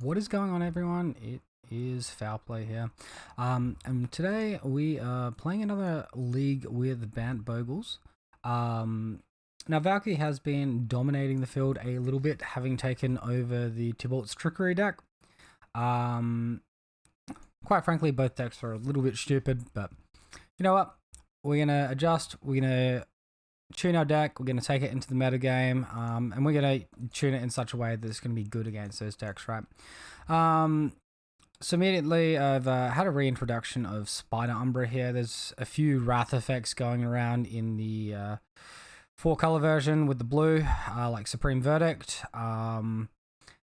What is going on, everyone? It is Foul Play here. And today we are playing another league with Bogles. Now, Valkyrie has been dominating the field a little bit, having taken over the Tybalt's Trickery deck. Quite frankly, both decks are a little bit stupid, but you know what? We're going to adjust. We're going to tune our deck. We're going to take it into the meta game, and we're going to tune it in such a way that it's going to be good against those decks, right? So immediately I've had a reintroduction of Spider Umbra here. There's a few Wrath effects going around in the 4-color version with the blue, like Supreme Verdict,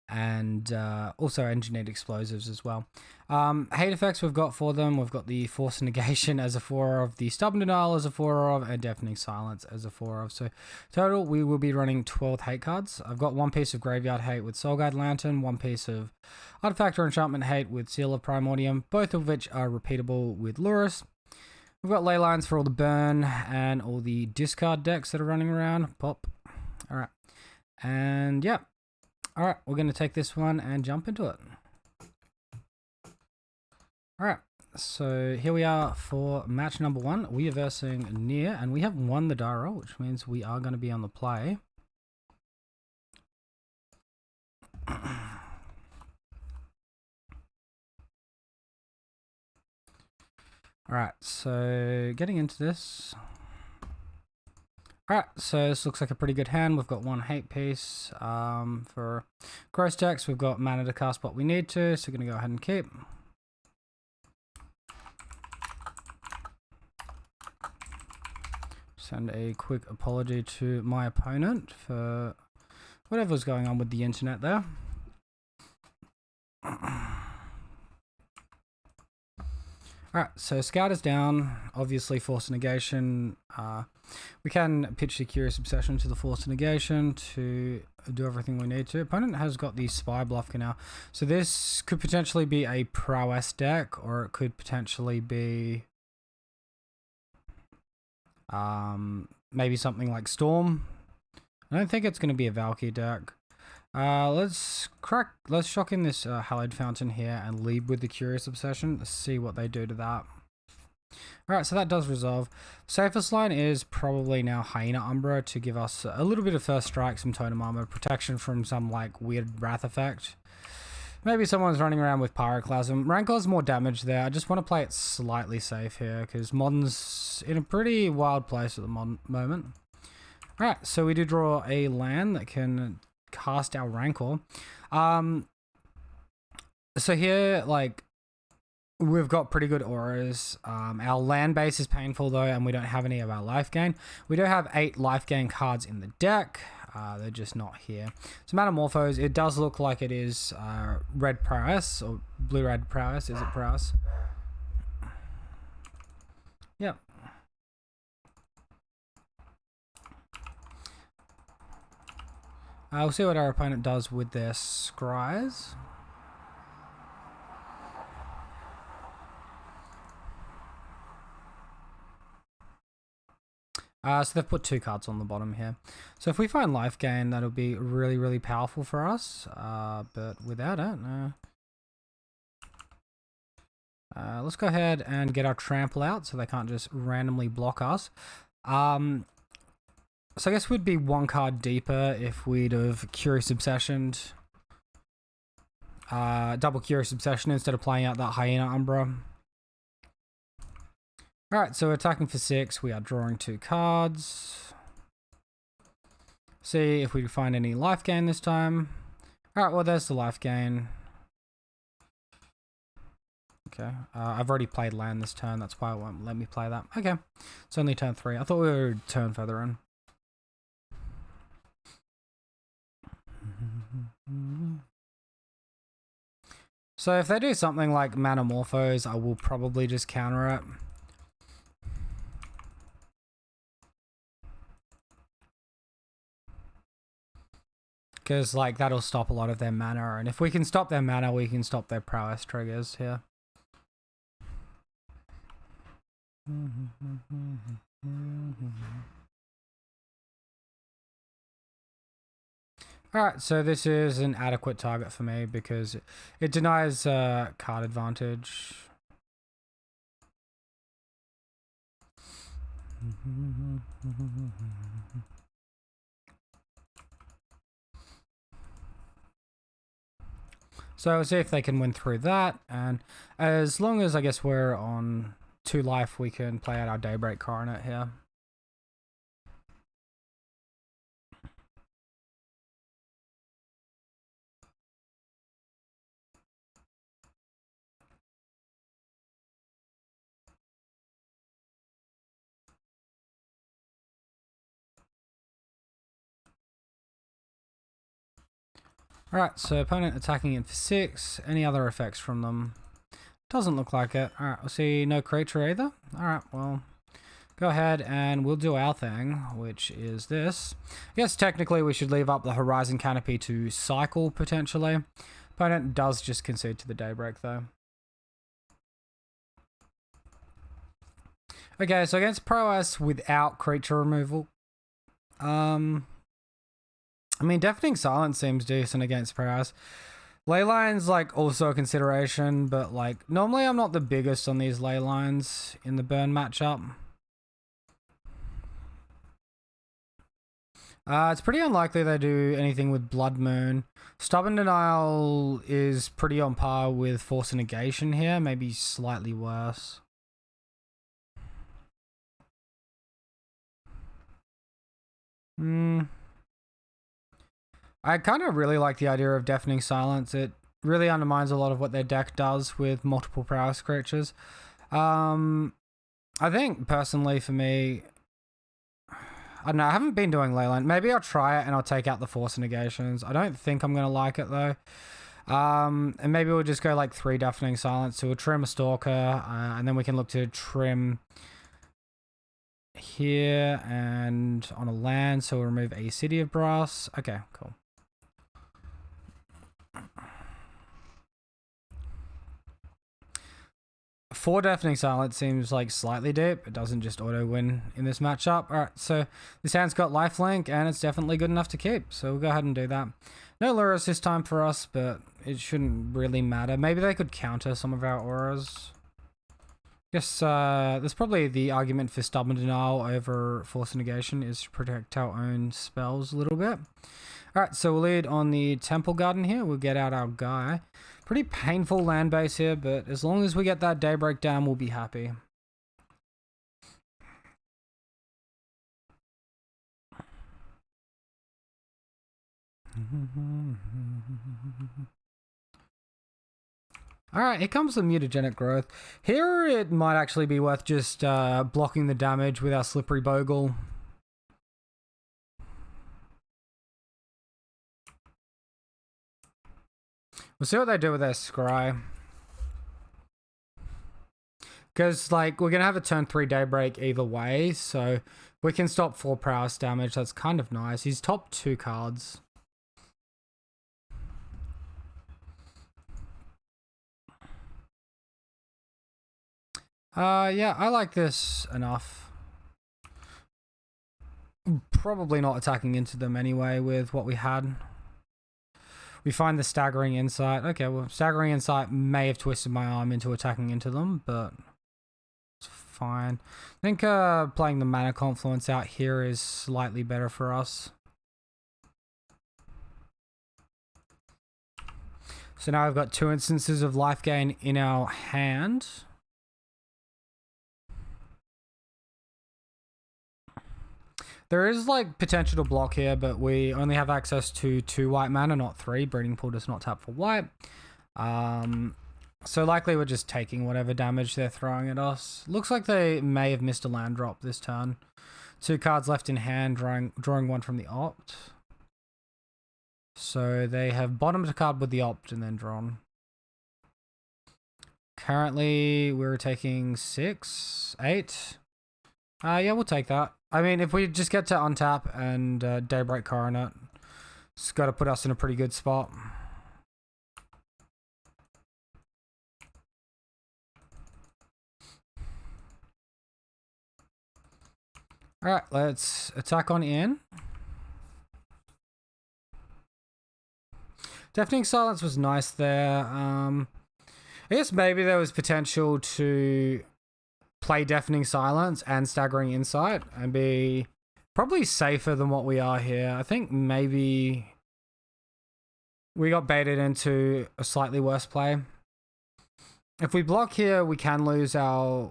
and also Engineered Explosives as well. Hate effects we've got for them. We've got the Force Negation as a 4 of, the Stubborn Denial as a 4 of, and Deafening Silence as a 4 of. So total, we will be running 12 hate cards. I've got one piece of Graveyard Hate with Soul Guide Lantern, one piece of Artifact or Enchantment Hate with Seal of Primordium, both of which are repeatable with Lurrus. We've got ley lines for all the burn and all the discard decks that are running around. Pop. Alright. And yeah. Alright, we're going to take this one and jump into it. Alright, so here we are for match number 1. We are versing Nier, and we have won the die roll, which means we are going to be on the play. Alright, so getting into this. Alright, so this looks like a pretty good hand. We've got one hate piece. For gross decks, we've got mana to cast what we need to, so we're going to go ahead and keep. Send a quick apology to my opponent for whatever was going on with the internet there. Alright, so Scout is down. Obviously, Force Negation. We can pitch the Curious Obsession to the Force Negation to do everything we need to. Opponent has got the Spy Bluff now. So this could potentially be a Prowess deck, or it could potentially be maybe something like Storm. I don't think it's going to be a Valkyrie deck. Let's shock in this Hallowed Fountain here and lead with the Curious Obsession. Let's see what they do to that. Alright, so that does resolve. Safest line is probably now Hyena Umbra to give us a little bit of first strike, some totem armor, protection from some like weird wrath effect. Maybe someone's running around with Pyroclasm. Rancor's more damage there. I just want to play it slightly safe here because Modern's in a pretty wild place at the moment. Alright, so we do draw a land that can cast our Rancor. So here, like, we've got pretty good auras. Our land base is painful though, and we don't have any of our life gain. We do have 8 life gain cards in the deck. They're just not here. So Metamorphose, it does look like it is red prowess or blue-red prowess. Is it prowess? Yep. We'll see what our opponent does with their scries. So they've put 2 cards on the bottom here. So if we find life gain, that'll be really, really powerful for us. But without it, no. Let's go ahead and get our trample out so they can't just randomly block us. So I guess we'd be 1 card deeper if we'd have Curious Obsessioned. Double Curious Obsession instead of playing out that Hyena Umbra. Alright, so we're attacking for 6. We are drawing 2 cards. See if we can find any life gain this time. Alright, well there's the life gain. Okay, I've already played land this turn. That's why it won't let me play that. Okay, it's only turn 3. I thought we were turn further in. So if they do something like Metamorphose, I will probably just counter it. Because like that'll stop a lot of their mana, and if we can stop their mana, we can stop their prowess triggers here. Alright, so this is an adequate target for me because it denies card advantage. So we'll see if they can win through that, and as long as I guess we're on 2 life, we can play out our Daybreak Coronet here. Alright, so opponent attacking in for 6. Any other effects from them? Doesn't look like it. Alright, we'll see no creature either. Alright, well, go ahead and we'll do our thing, which is this. I guess technically we should leave up the Horizon Canopy to cycle, potentially. Opponent does just concede to the Daybreak, though. Okay, so against Prowess without creature removal. I mean, Deafening Silence seems decent against Prowess. Leyline's like also a consideration, but like normally I'm not the biggest on these Leylines in the burn matchup. It's pretty unlikely they do anything with Blood Moon. Stubborn Denial is pretty on par with Force of Negation here, maybe slightly worse. I kind of really like the idea of Deafening Silence. It really undermines a lot of what their deck does with multiple prowess creatures. I think, personally, for me, I don't know, I haven't been doing Leyline. Maybe I'll try it and I'll take out the Force of Negations. I don't think I'm going to like it, though. And maybe we'll just go like 3 Deafening Silence. So we'll trim a Stalker, and then we can look to trim here and on a land. So we'll remove a City of Brass. Okay, cool. Four Deafening Silence seems like slightly deep. It doesn't just auto win in this matchup. Alright, so this hand's got lifelink and it's definitely good enough to keep. So we'll go ahead and do that. No Lurrus this time for us, but it shouldn't really matter. Maybe they could counter some of our auras. Guess there's probably the argument for Stubborn Denial over Force of Negation is to protect our own spells a little bit. Alright, so we'll lead on the Temple Garden here. We'll get out our guy. Pretty painful land base here, but as long as we get that Daybreak down, we'll be happy. Alright, here comes the Mutagenic Growth. Here it might actually be worth just blocking the damage with our Slippery Bogle. We'll see what they do with their Scry. Because, like, we're going to have a turn 3 Daybreak either way, so we can stop 4 prowess damage. That's kind of nice. He's top 2 cards. Yeah, I like this enough. Probably not attacking into them anyway with what we had. We find the Staggering Insight. Okay, well, Staggering Insight may have twisted my arm into attacking into them, but it's fine. I think playing the Mana Confluence out here is slightly better for us. So now I've got 2 instances of life gain in our hand. There is like potential to block here, but we only have access to 2 white mana, not 3. Breeding Pool does not tap for white. So likely we're just taking whatever damage they're throwing at us. Looks like they may have missed a land drop this turn. 2 cards left in hand, drawing 1 from the opt. So they have bottomed a card with the opt and then drawn. Currently we're taking 6, 8. Yeah, we'll take that. I mean, if we just get to untap and Daybreak Coronet, it's got to put us in a pretty good spot. Alright, let's attack on in. Deafening Silence was nice there. I guess maybe there was potential to play Deafening Silence and Staggering Insight and be probably safer than what we are here. I think maybe we got baited into a slightly worse play. If we block here, we can lose our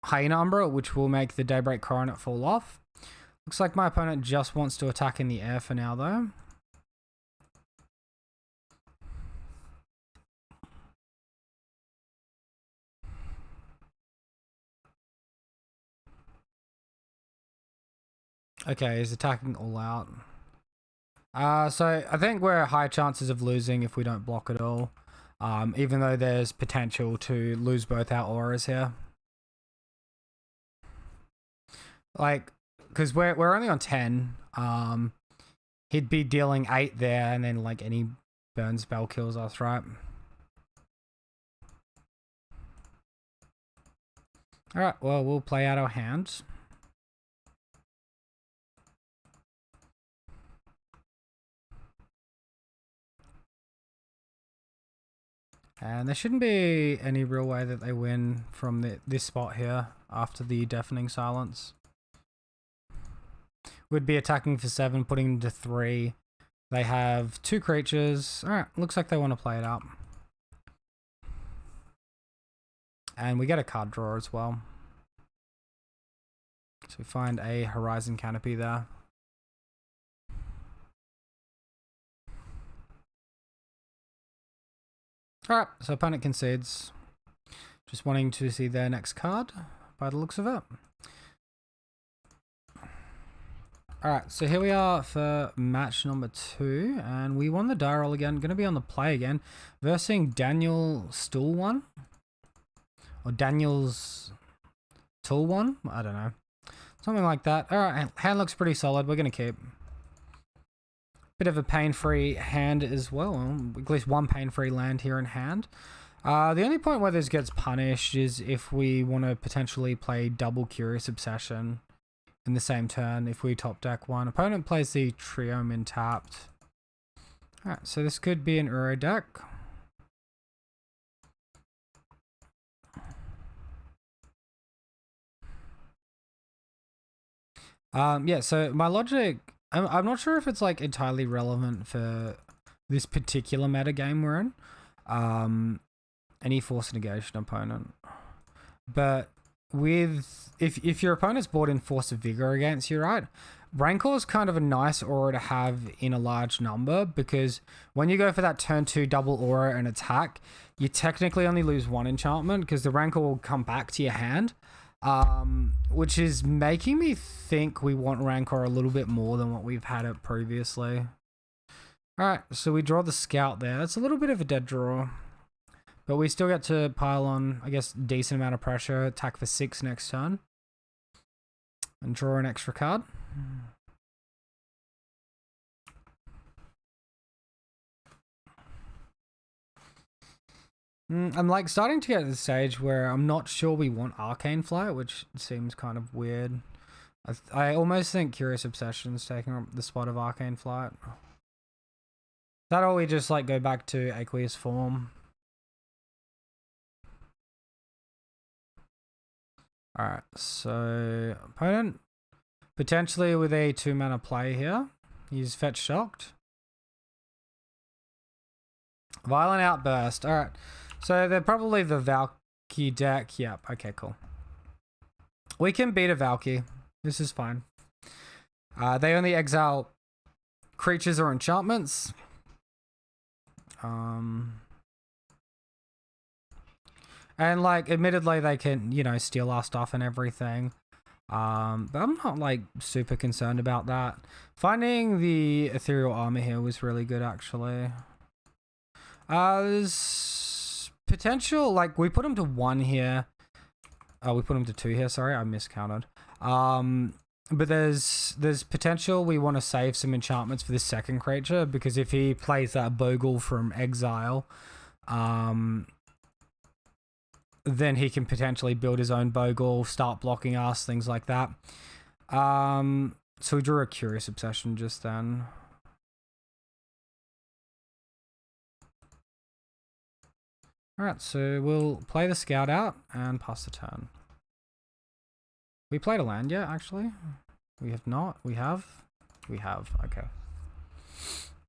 Hyena Umbra, which will make the Daybreak Coronet fall off. Looks like my opponent just wants to attack in the air for now, though. Okay, he's attacking all out. So I think we're at high chances of losing if we don't block at all. Even though there's potential to lose both our auras here. Like, because we're only on 10. He'd be dealing 8 there, and then like any burn spell kills us, right? Alright, well, we'll play out our hands. And there shouldn't be any real way that they win from this spot here after the Deafening Silence. Would be attacking for 7, putting them to 3. They have 2 creatures. Alright, looks like they want to play it up. And we get a card draw as well. So we find a Horizon Canopy there. Alright, so opponent concedes. Just wanting to see their next card by the looks of it. Alright, so here we are for match number 2, and we won the die roll again. Going to be on the play again, versing Daniel Stool1, or Daniel's Tool 1. I don't know, something like that. Alright, hand looks pretty solid. We're going to keep. Bit of a pain-free hand as well. At least one pain-free land here in hand. The only point where this gets punished is if we want to potentially play double Curious Obsession in the same turn if we top deck one. Opponent plays the Trio min tapped. Alright, so this could be an Uro deck. Yeah, so my logic, I'm not sure if it's like entirely relevant for this particular meta game we're in. Any Force Negation opponent. But with if your opponent's brought in Force of Vigor against you, right? Rancor is kind of a nice aura to have in a large number, because when you go for that turn 2 double aura and attack, you technically only lose 1 enchantment because the Rancor will come back to your hand. Which is making me think we want Rancor a little bit more than what we've had it previously. Alright, so we draw the Scout there. That's a little bit of a dead draw. But we still get to pile on, I guess, decent amount of pressure, attack for 6 next turn. And draw an extra card. I'm like starting to get to the stage where I'm not sure we want Arcane Flight, which seems kind of weird. I almost think Curious Obsession's taking up the spot of Arcane Flight. That or we just like go back to Aqueous Form. Alright, so opponent potentially with a 2-mana play here. He's Fetch Shocked. Violent Outburst. Alright, so they're probably the Valky deck. Yep, okay, cool. We can beat a Valky. This is fine. They only exile creatures or enchantments. And like, admittedly, they can, you know, steal our stuff and everything. But I'm not like super concerned about that. Finding the Ethereal Armor here was really good, actually. There's potential, like we put him to 1 here. We put him to 2 here, sorry, I miscounted. But there's potential we want to save some enchantments for this second creature, because if he plays that Bogle from exile, then he can potentially build his own Bogle, start blocking us, things like that. So we drew a Curious Obsession just then. Alright, so we'll play the scout out and pass the turn. We played a land yet, actually? We have not. We have? We have. Okay.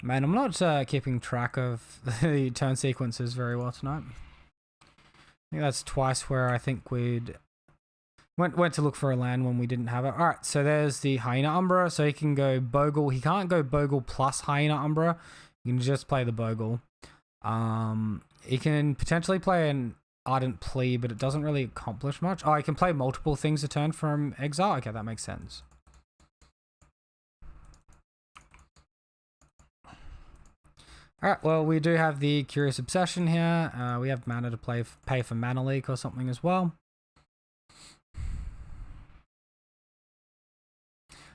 Man, I'm not keeping track of the turn sequences very well tonight. I think that's twice where I think we'd went to look for a land when we didn't have it. Alright, so there's the Hyena Umbra. So he can go Bogle. He can't go Bogle plus Hyena Umbra. You can just play the Bogle. He can potentially play an Ardent Plea, but it doesn't really accomplish much. Oh, he can play multiple things a turn from exile? Okay, that makes sense. Alright, well, we do have the Curious Obsession here. We have mana to pay for Mana Leak or something as well.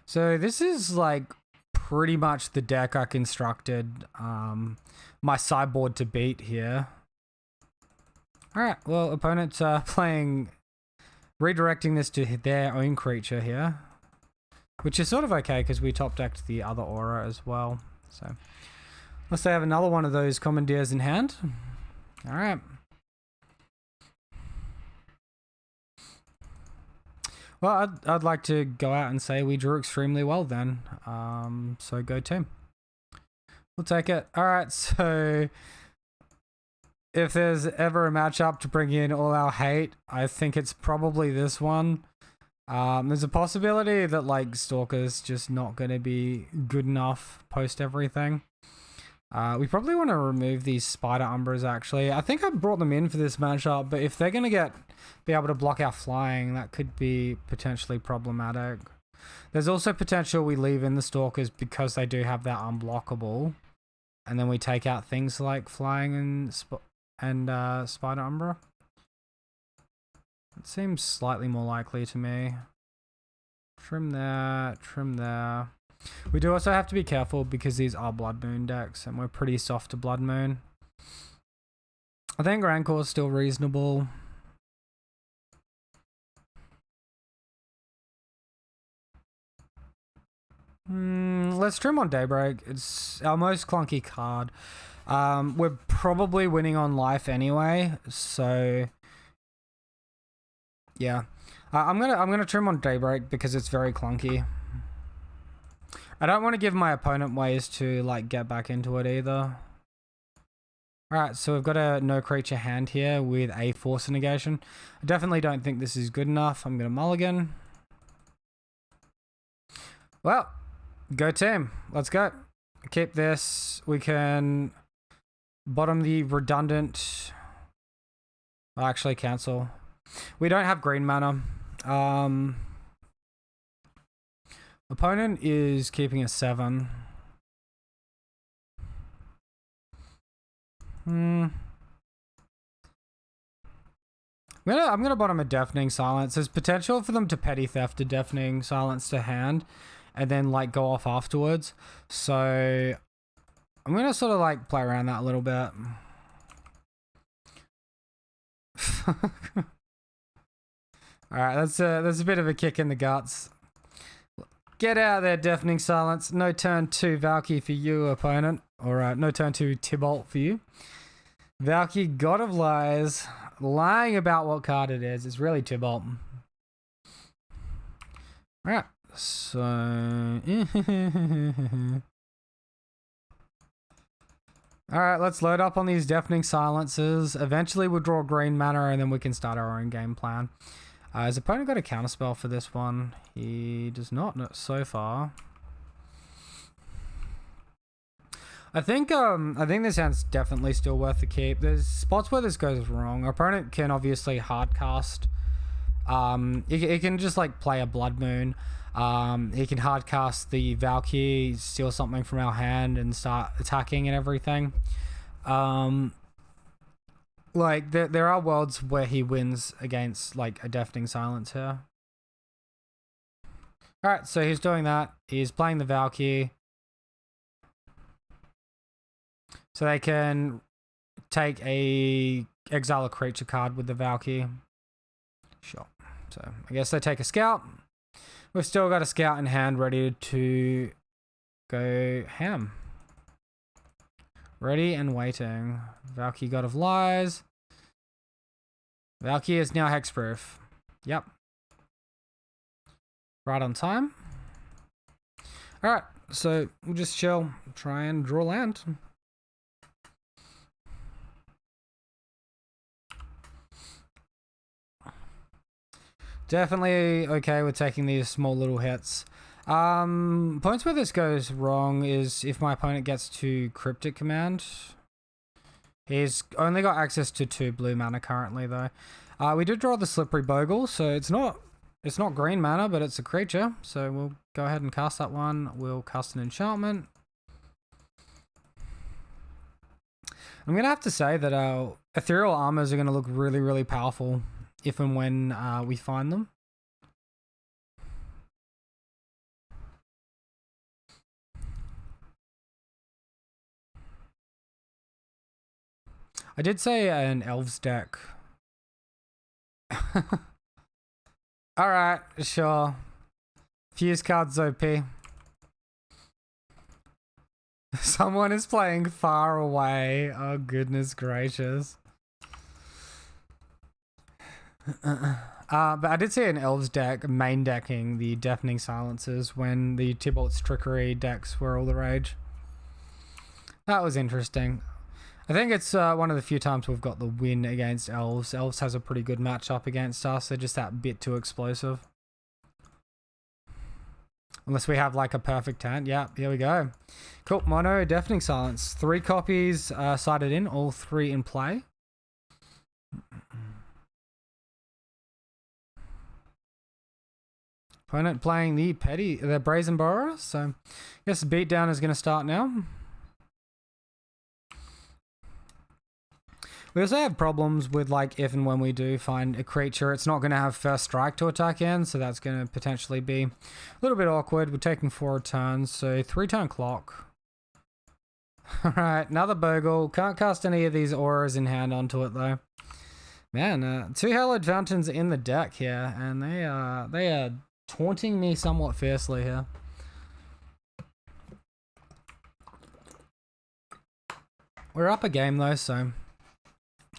So this is like pretty much the deck I constructed my sideboard to beat here. Alright, well, opponents are redirecting this to their own creature here, which is sort of okay because we top decked the other aura as well. So unless they have another one of those commandeers in hand. Alright. Well, I'd like to go out and say we drew extremely well then. So go team. We'll take it. Alright, so if there's ever a matchup to bring in all our hate, I think it's probably this one. There's a possibility that like Stalker's just not going to be good enough post everything. We probably want to remove these Spider Umbras actually. I think I brought them in for this matchup, but if they're going to be able to block our flying, that could be potentially problematic. There's also potential we leave in the Stalkers because they do have that unblockable, and then we take out things like flying and Spider Umbra. It seems slightly more likely to me. Trim there, trim there. We do also have to be careful because these are Blood Moon decks and we're pretty soft to Blood Moon. I think Rancor is still reasonable. Let's trim on Daybreak. It's our most clunky card. We're probably winning on life anyway, so yeah. I'm gonna trim on Daybreak because it's very clunky. I don't want to give my opponent ways to like get back into it either. Alright, so we've got a no creature hand here with a Force Negation. I definitely don't think this is good enough. I'm gonna mulligan. Well, go team. Let's go. Keep this. We can bottom the redundant. I'll actually cancel. We don't have green mana. Opponent is keeping a 7. I'm gonna bottom a Deafening Silence. There's potential for them to petty theft a Deafening Silence to hand and then like go off afterwards. So I'm gonna sort of like play around that a little bit. Alright, that's a bit of a kick in the guts. Get out of there, Deafening Silence. No turn 2 Valky for you, opponent. Alright, no turn 2 Tybalt for you. Valky, God of Lies, lying about what card it is. It's really Tybalt. Alright, so... Alright, let's load up on these Deafening Silences. Eventually we'll draw green mana and then we can start our own game plan. His opponent got a counterspell for this one. He does not so far. I think this hand's definitely still worth the keep. There's spots where this goes wrong. Our opponent can obviously hard cast. He can just like play a Blood Moon. He can hard cast the Valkyrie, steal something from our hand and start attacking and everything. Like there are worlds where he wins against like a Deafening Silence here. Alright, so he's doing that. He's playing the Valkyrie. So they can take exile a creature card with the Valkyrie. Sure. So I guess they take a scout. We've still got a scout in hand ready to go ham. Ready and waiting. Valkyrie, God of Lies. Valky is now hexproof. Yep. Right on time. Alright, so we'll just chill. Try and draw land. Definitely okay with taking these small little hits. Points where this goes wrong is if my opponent gets to Cryptic Command. He's only got access to 2 blue mana currently though. We did draw the Slippery Bogle, so it's not green mana, but it's a creature. So we'll go ahead and cast that one. We'll cast an enchantment. I'm going to have to say that our Ethereal Armors are going to look really, really powerful if and when we find them. I did say an Elves deck. Alright, sure. Fuse cards OP. Someone is playing Far Away. Oh, goodness gracious. But I did see an Elves deck main decking the Deafening Silences when the Tybalt's Trickery decks were all the rage. That was interesting. I think it's one of the few times we've got the win against Elves. Elves has a pretty good matchup against us. They're just that bit too explosive. Unless we have like a perfect hand. Yeah, here we go. Cool. Mono, Deafening Silence. 3 copies sided in, all 3 in play. Opponent playing the Brazen Borrower. So I guess the beatdown is going to start now. We also have problems with like if and when we do find a creature, it's not going to have first strike to attack in, so that's going to potentially be a little bit awkward. We're taking 4 turns, so 3-turn clock. Alright, another Bogle. Can't cast any of these auras in hand onto it though. Man, 2 Hallowed Fountains in the deck here, and they are taunting me somewhat fiercely here. We're up a game though, so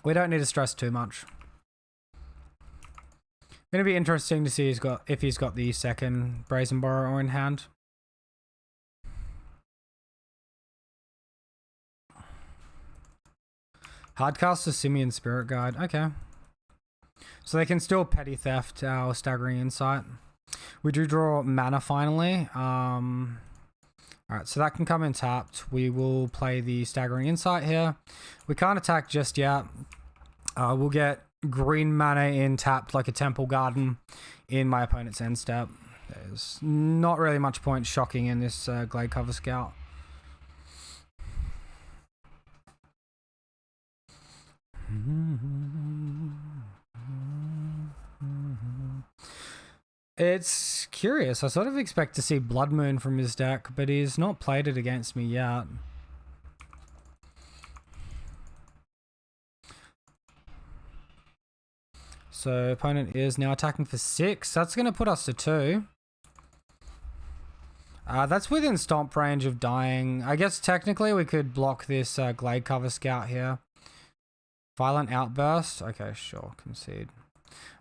we don't need to stress too much. Going to be interesting to see if he's got the second Brazen Borrower in hand. Hardcast a Simian Spirit Guide. Okay. So they can still Petty Theft our Staggering Insight. We do draw mana finally. Alright, so that can come in tapped. We will play the Staggering Insight here. We can't attack just yet. We'll get green mana in tapped like a Temple Garden in my opponent's end step. There's not really much point shocking in this Glade Cover Scout. It's curious. I sort of expect to see Blood Moon from his deck, but he's not played it against me yet. So opponent is now attacking for 6. That's going to put us to 2. That's within stomp range of dying. I guess technically we could block this Glade Cover Scout here. Violent Outburst. Okay, sure. Concede.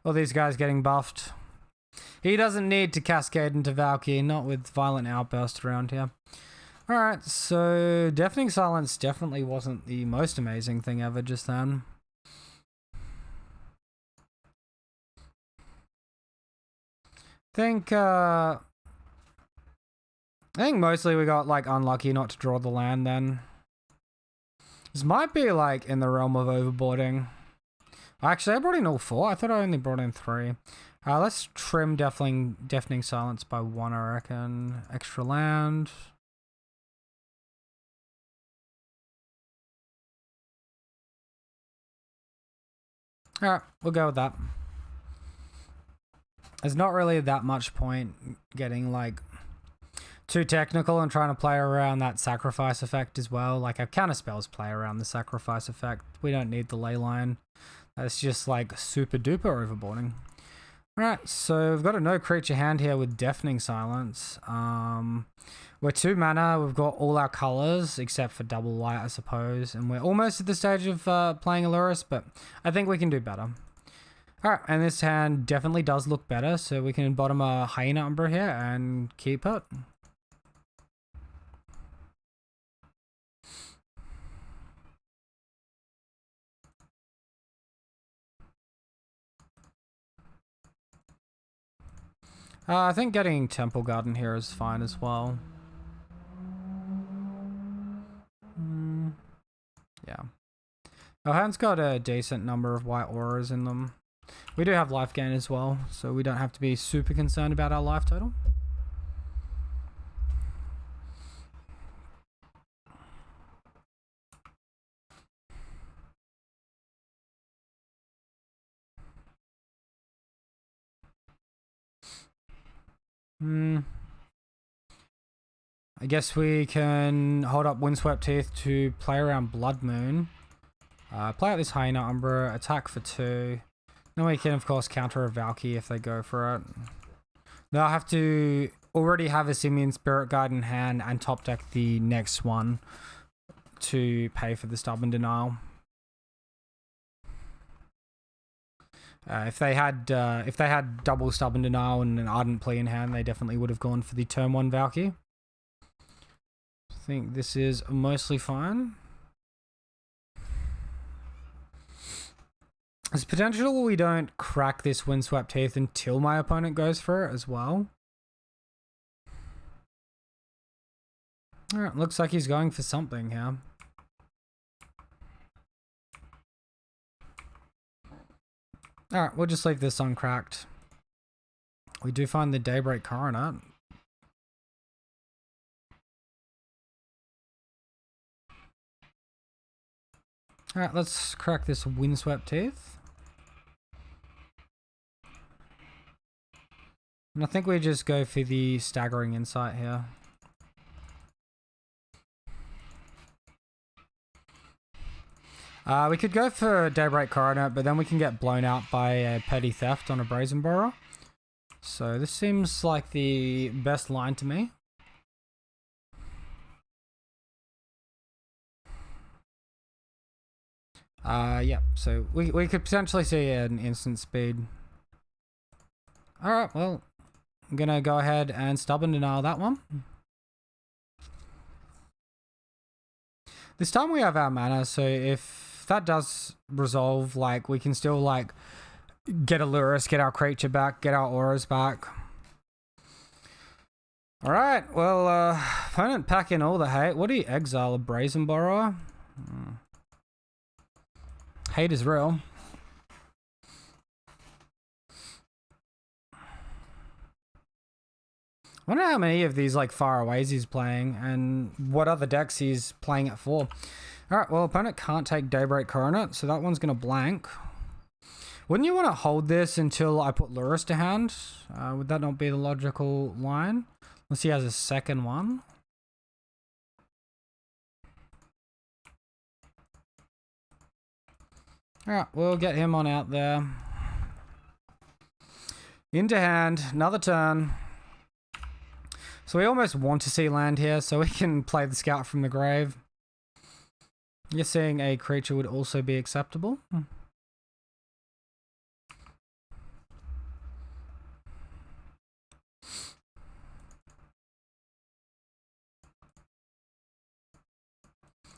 All these guys getting buffed. He doesn't need to cascade into Valky, not with Violent Outburst around here. Alright, so Deafening Silence definitely wasn't the most amazing thing ever just then. I think mostly we got like unlucky not to draw the land then. This might be like in the realm of overboarding. Actually, I brought in all 4. I thought I only brought in 3. Let's trim Deafening Silence by 1, I reckon. Extra land. Alright, we'll go with that. There's not really that much point getting like too technical and trying to play around that sacrifice effect as well. Like our counter spells play around the sacrifice effect. We don't need the ley line. That's just like super duper overboarding. Alright, so we've got a no creature hand here with Deafening Silence. We're 2 mana, we've got all our colours except for double white, I suppose, and we're almost at the stage of playing Allurus, but I think we can do better. Alright, and this hand definitely does look better, so we can bottom a Hyena Umbra here and keep it. I think getting Temple Garden here is fine as well. Yeah. Our hand's got a decent number of white auras in them. We do have life gain as well, so we don't have to be super concerned about our life total. I guess we can hold up Windswept Teeth to play around Blood Moon. Play out this Hyena Umbra, attack for 2. Then we can, of course, counter a Valky if they go for it. They'll have to already have a Simian Spirit Guide in hand and top deck the next one to pay for the Stubborn Denial. If they had double Stubborn Denial and an Ardent Plea in hand, they definitely would have gone for the turn 1 Valky. I think this is mostly fine. There's potential we don't crack this Windswept Teeth until my opponent goes for it as well. Alright, looks like he's going for something here. Alright, we'll just leave this uncracked. We do find the Daybreak Coronet. Alright, let's crack this Windswept Teeth. And I think we just go for the Staggering Insight here. We could go for Daybreak Coronet, but then we can get blown out by a Petty Theft on a Brazen Borrower. So this seems like the best line to me. Yeah, so we could potentially see an instant speed. Alright, well, I'm gonna go ahead and Stubborn Denial that one. This time we have our mana, so if that does resolve, like, we can still, like, get a Lurrus, get our creature back, get our auras back. Alright, well, opponent pack in all the hate. What do you exile? A Brazen Borrower? Hate is real. I wonder how many of these like faraways he's playing and what other decks he's playing it for. Alright, well, opponent can't take Daybreak Coronet, so that one's going to blank. Wouldn't you want to hold this until I put Lurrus to hand? Would that not be the logical line? Unless he has a second one. Alright, we'll get him on out there. Into hand, another turn. So we almost want to see land here, so we can play the Scout from the grave. You're seeing a creature would also be acceptable.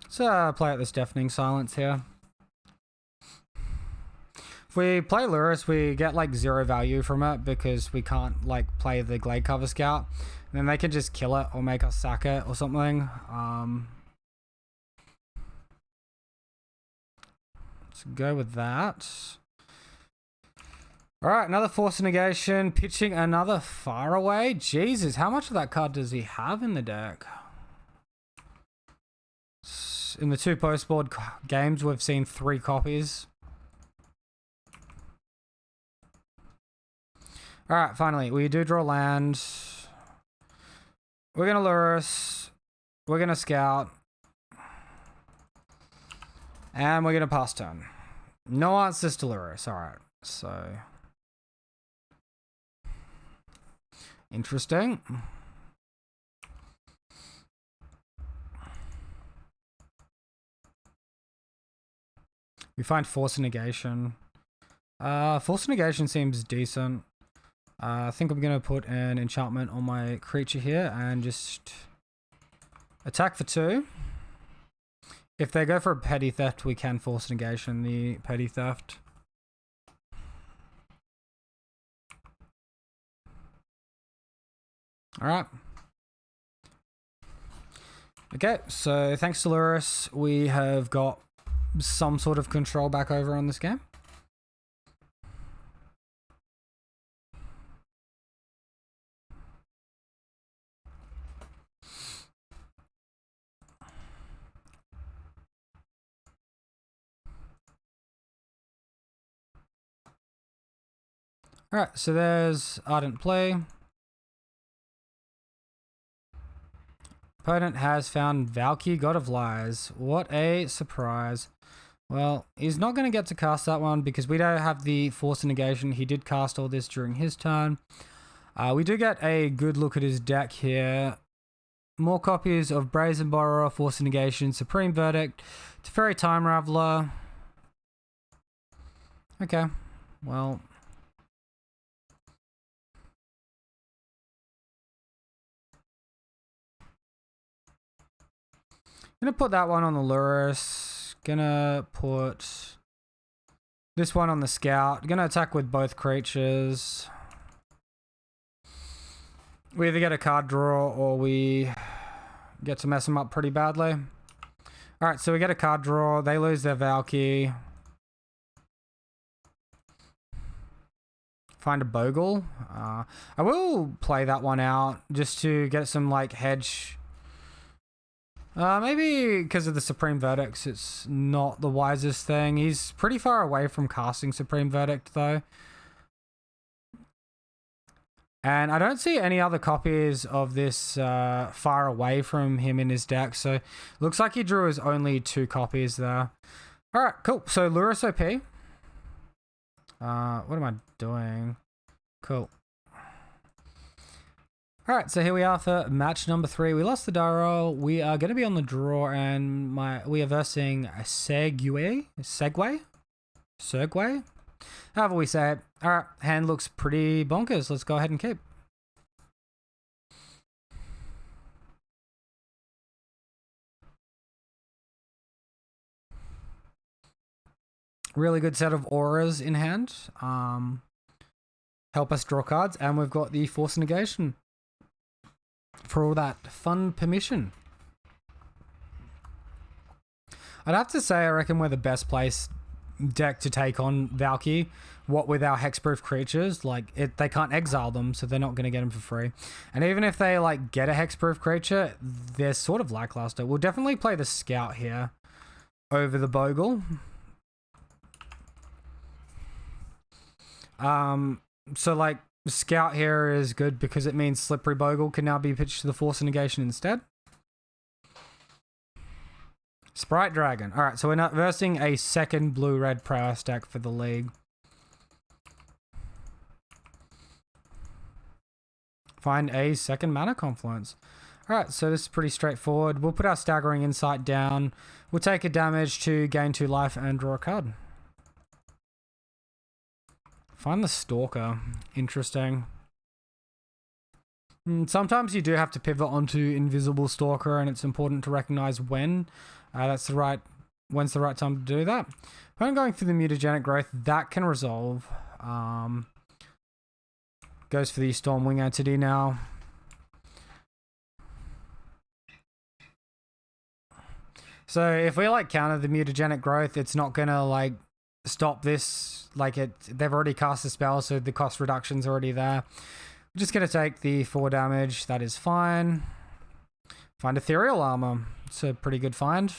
So play out this Deafening Silence here. If we play Lurrus, we get like 0 value from it because we can't like play the Glade Cover Scout. And then they can just kill it or make us sack it or something. Let's go with that. Alright, another Force of Negation, pitching another Faraway. Jesus, how much of that card does he have in the deck? In the 2 postboard games, we've seen 3 copies. Alright, finally, we do draw land. We're going to Lurrus. We're going to Scout. And we're going to pass turn. No answers to Lurrus. Alright, so... interesting. We find Force of Negation. Force negation seems decent. I think I'm going to put an enchantment on my creature here and just attack for 2. If they go for a petty theft, we can force negation the petty theft. Alright. Okay, so thanks to Luris, we have got some sort of control back over on this game. Alright, so there's Ardent Play. Opponent has found Valky, God of Lies. What a surprise. Well, he's not going to get to cast that one because we don't have the Force Negation. He did cast all this during his turn. We do get a good look at his deck here. More copies of Brazen Borrower, Force Negation, Supreme Verdict, Teferi Time Raveler. Okay, well... Gonna put that one on the Luris. Gonna put this one on the Scout. Gonna attack with both creatures. We either get a card draw or we get to mess them up pretty badly. Alright, so we get a card draw. They lose their Valky. Find a Bogle. I will play that one out just to get some like hedge. Maybe because of the Supreme Verdicts, it's not the wisest thing. He's pretty far away from casting Supreme Verdict, though. And I don't see any other copies of this far away from him in his deck, so looks like he drew his only 2 copies there. Alright, cool. So Luris OP. What am I doing? Cool. Alright, so here we are for match number 3. We lost the die roll. We are going to be on the draw, and we are versing a Segway? However we say it. Alright, hand looks pretty bonkers. Let's go ahead and keep. Really good set of auras in hand. Help us draw cards, and we've got the Force Negation for all that fun permission. I'd have to say I reckon we're the best placed deck to take on Valky. What with our hexproof creatures, like they can't exile them, so they're not going to get them for free. And even if they like get a hexproof creature, they're sort of lackluster. We'll definitely play the Scout here over the Bogle. So like Scout here is good because it means Slippery Bogle can now be pitched to the Force Negation instead. Sprite Dragon. Alright, so we're not versing a second blue-red prowess deck for the league. Find a second mana confluence. Alright, so this is pretty straightforward. We'll put our Staggering Insight down. We'll take a damage to gain 2 life and draw a card. Find the Stalker. Interesting. Sometimes you do have to pivot onto Invisible Stalker, and it's important to recognize when when's the right time to do that. If I'm going for the Mutagenic Growth, that can resolve. Goes for the Stormwing Entity now. So if we like counter the Mutagenic Growth, it's not gonna like stop this. Like they've already cast the spell, so the cost reduction's already there. We're just gonna take the 4 damage. That is fine. Find Ethereal Armor. It's a pretty good find.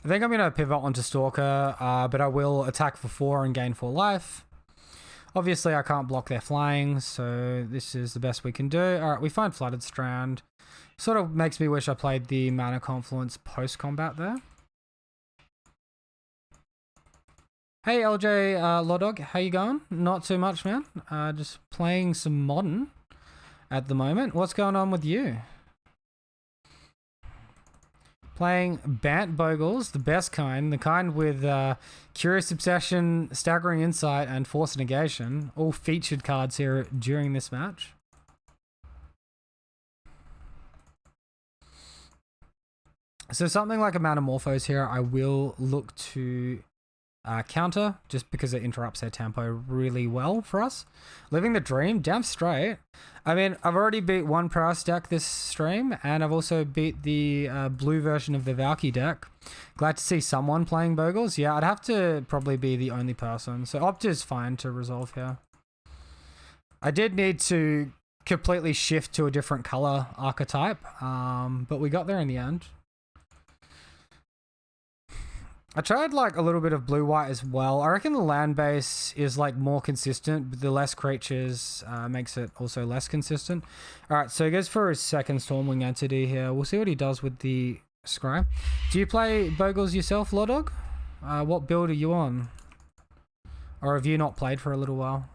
I think I'm going to pivot onto Stalker, but I will attack for 4 and gain 4 life. Obviously, I can't block their flying, so this is the best we can do. Alright, we find Flooded Strand. Sort of makes me wish I played the Mana Confluence post-combat there. Hey LJ Lodog, how you going? Not too much, man. Just playing some Modern. at the moment. What's going on with you? Playing Bant Bogles, the best kind, the kind with Curious Obsession, Staggering Insight, and Force Negation, all featured cards here during this match. So something like a Metamorphose here, I will look to counter, just because it interrupts their tempo really well for us. Living the Dream, damn straight. I mean, I've already beat one Prowess deck this stream, and I've also beat the blue version of the Valky deck. Glad to see someone playing Bogles. Yeah, I'd have to probably be the only person. So Opt is fine to resolve here. I did need to completely shift to a different color archetype, but we got there in the end. I tried like a little bit of blue-white as well. I reckon the land base is like more consistent, but the less creatures makes it also less consistent. Alright, so he goes for his second Stormwing entity here. We'll see what he does with the Scry. Do you play Bogles yourself, Lordog? What build are you on? Or have you not played for a little while?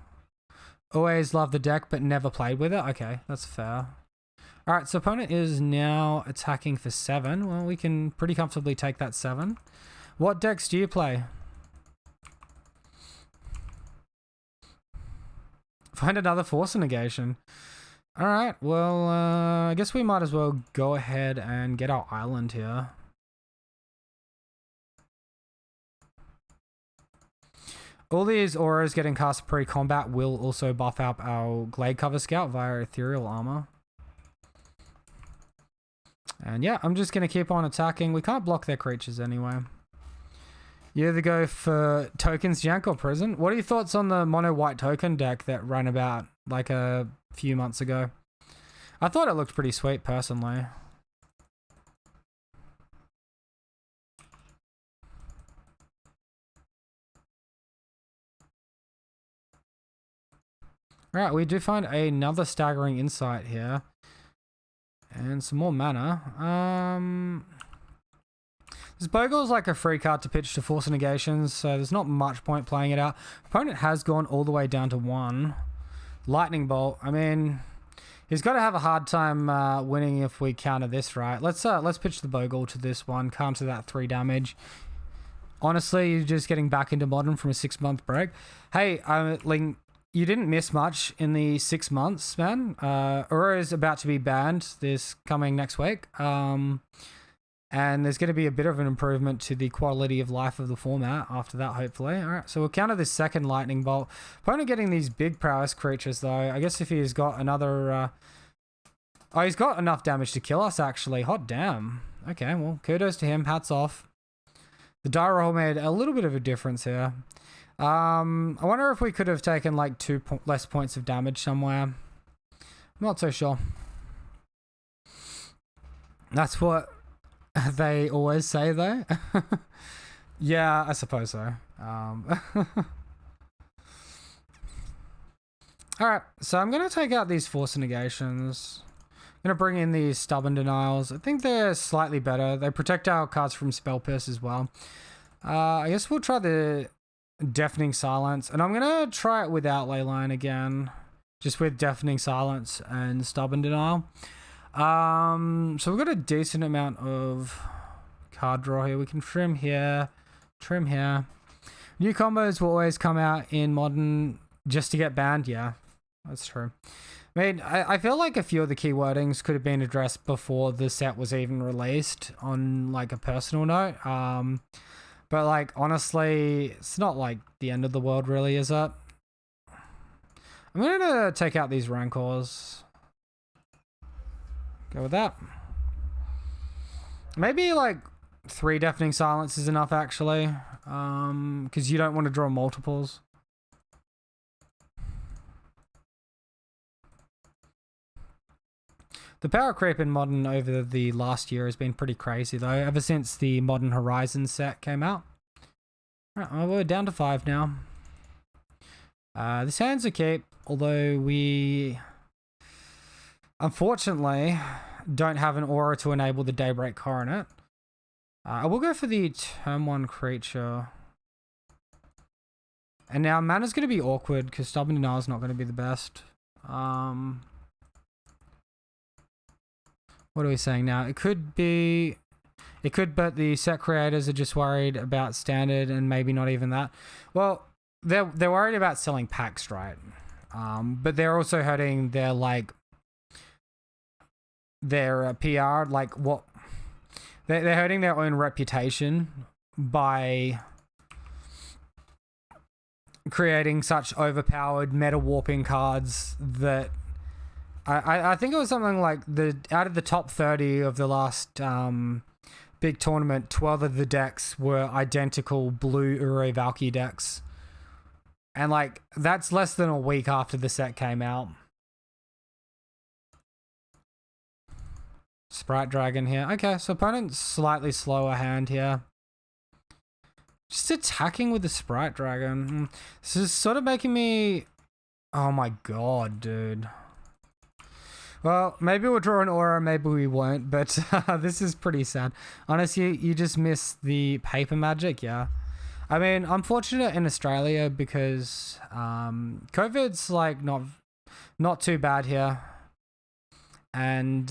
Always loved the deck, but never played with it? Okay, that's fair. Alright, so opponent is now attacking for 7. Well, we can pretty comfortably take that 7. What decks do you play? Find another Force Negation. Alright, well, I guess we might as well go ahead and get our island here. All these auras getting cast pre-combat will also buff up our Glade Cover Scout via Ethereal Armor. And yeah, I'm just going to keep on attacking. We can't block their creatures anyway. You either go for tokens, Jank, or prison. What are your thoughts on the mono white token deck that ran about like a few months ago? I thought it looked pretty sweet personally. Alright, we do find another Staggering Insight here. And some more mana. This Bogle's like a free card to pitch to Force Negations, so there's not much point playing it out. Opponent has gone all the way down to 1. Lightning Bolt. I mean, he's got to have a hard time winning if we counter this, right? Let's pitch the Bogle to this one, counter that 3 damage. Honestly, you're just getting back into Modern from a 6-month break. Hey, Ling, you didn't miss much in the 6 months, man. Aurora is about to be banned this coming next week. And there's going to be a bit of an improvement to the quality of life of the format after that, hopefully. All right, so we'll counter this second Lightning Bolt. Opponent getting these big prowess creatures, though. I guess if he's got another... Oh, he's got enough damage to kill us, actually. Hot damn. Okay, well, kudos to him. Hats off. The die roll made a little bit of a difference here. I wonder if we could have taken, like, 2 less points of damage somewhere. I'm not so sure. That's what... they always say, though. Yeah, I suppose so. Alright, so I'm going to take out these Force Negations. I'm going to bring in these Stubborn Denials. I think they're slightly better. They protect our cards from Spell Pierce as well. I guess we'll try the Deafening Silence. And I'm going to try it without Leyline again. Just with Deafening Silence and Stubborn Denial. So we've got a decent amount of card draw here. We can trim here, trim here. New combos will always come out in Modern just to get banned. Yeah, that's true. I mean, I feel like a few of the keywordings could have been addressed before the set was even released on like a personal note. But like, honestly, it's not like the end of the world really, is it? I'm going to take out these Rancors. Go with that. Maybe like 3 Deafening Silence is enough, actually. Because you don't want to draw multiples. The power creep in Modern over the last year has been pretty crazy, though, ever since the Modern Horizons set came out. Alright, well, we're down to 5 now. This hand's a keep, although we... unfortunately, don't have an aura to enable the Daybreak Coronet. I will go for the turn 1 creature. And now mana's going to be awkward because Stubborn Denial is not going to be the best. What are we saying now? It could, but the set creators are just worried about standard and maybe not even that. Well, they're worried about selling packs, right? But they're also hurting their PR, like what they're hurting their own reputation by creating such overpowered meta warping cards that I think it was something like out of the top 30 of the last big tournament, 12 of the decks were identical blue Uro Valky decks. And like that's less than a week after the set came out. Sprite Dragon here. Okay, so opponent's slightly slower hand here. Just attacking with the Sprite Dragon. This is sort of making me... Oh my god, dude. Well, maybe we'll draw an aura, maybe we won't, but this is pretty sad. Honestly, you just miss the paper magic, yeah. I mean, I'm fortunate in Australia because COVID's like not too bad here. And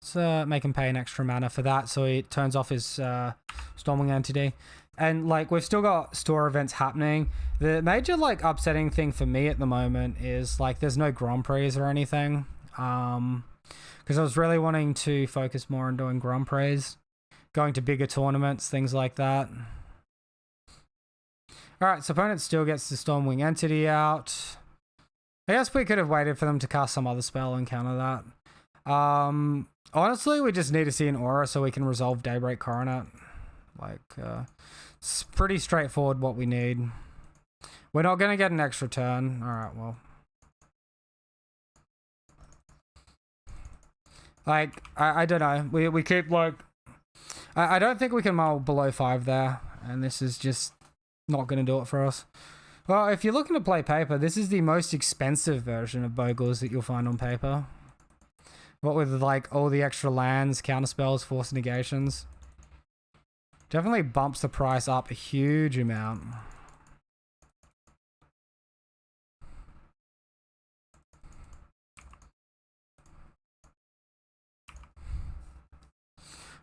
so make him pay an extra mana for that, so he turns off his Stormwing Entity. And like we've still got store events happening. The major like upsetting thing for me at the moment is like there's no Grand Prix or anything. Because I was really wanting to focus more on doing Grand Prix, going to bigger tournaments, things like that. Alright, so opponent still gets the Stormwing Entity out. I guess we could have waited for them to cast some other spell and counter that. Honestly, we just need to see an aura so we can resolve Daybreak Coronet. Like, it's pretty straightforward what we need. We're not going to get an extra turn. Alright, well. Like, I don't know. We keep, like... I don't think we can mull below 5 there. And this is just not going to do it for us. Well, if you're looking to play paper, this is the most expensive version of Bogles that you'll find on paper. What with, like, all the extra lands, counterspells, force negations. Definitely bumps the price up a huge amount.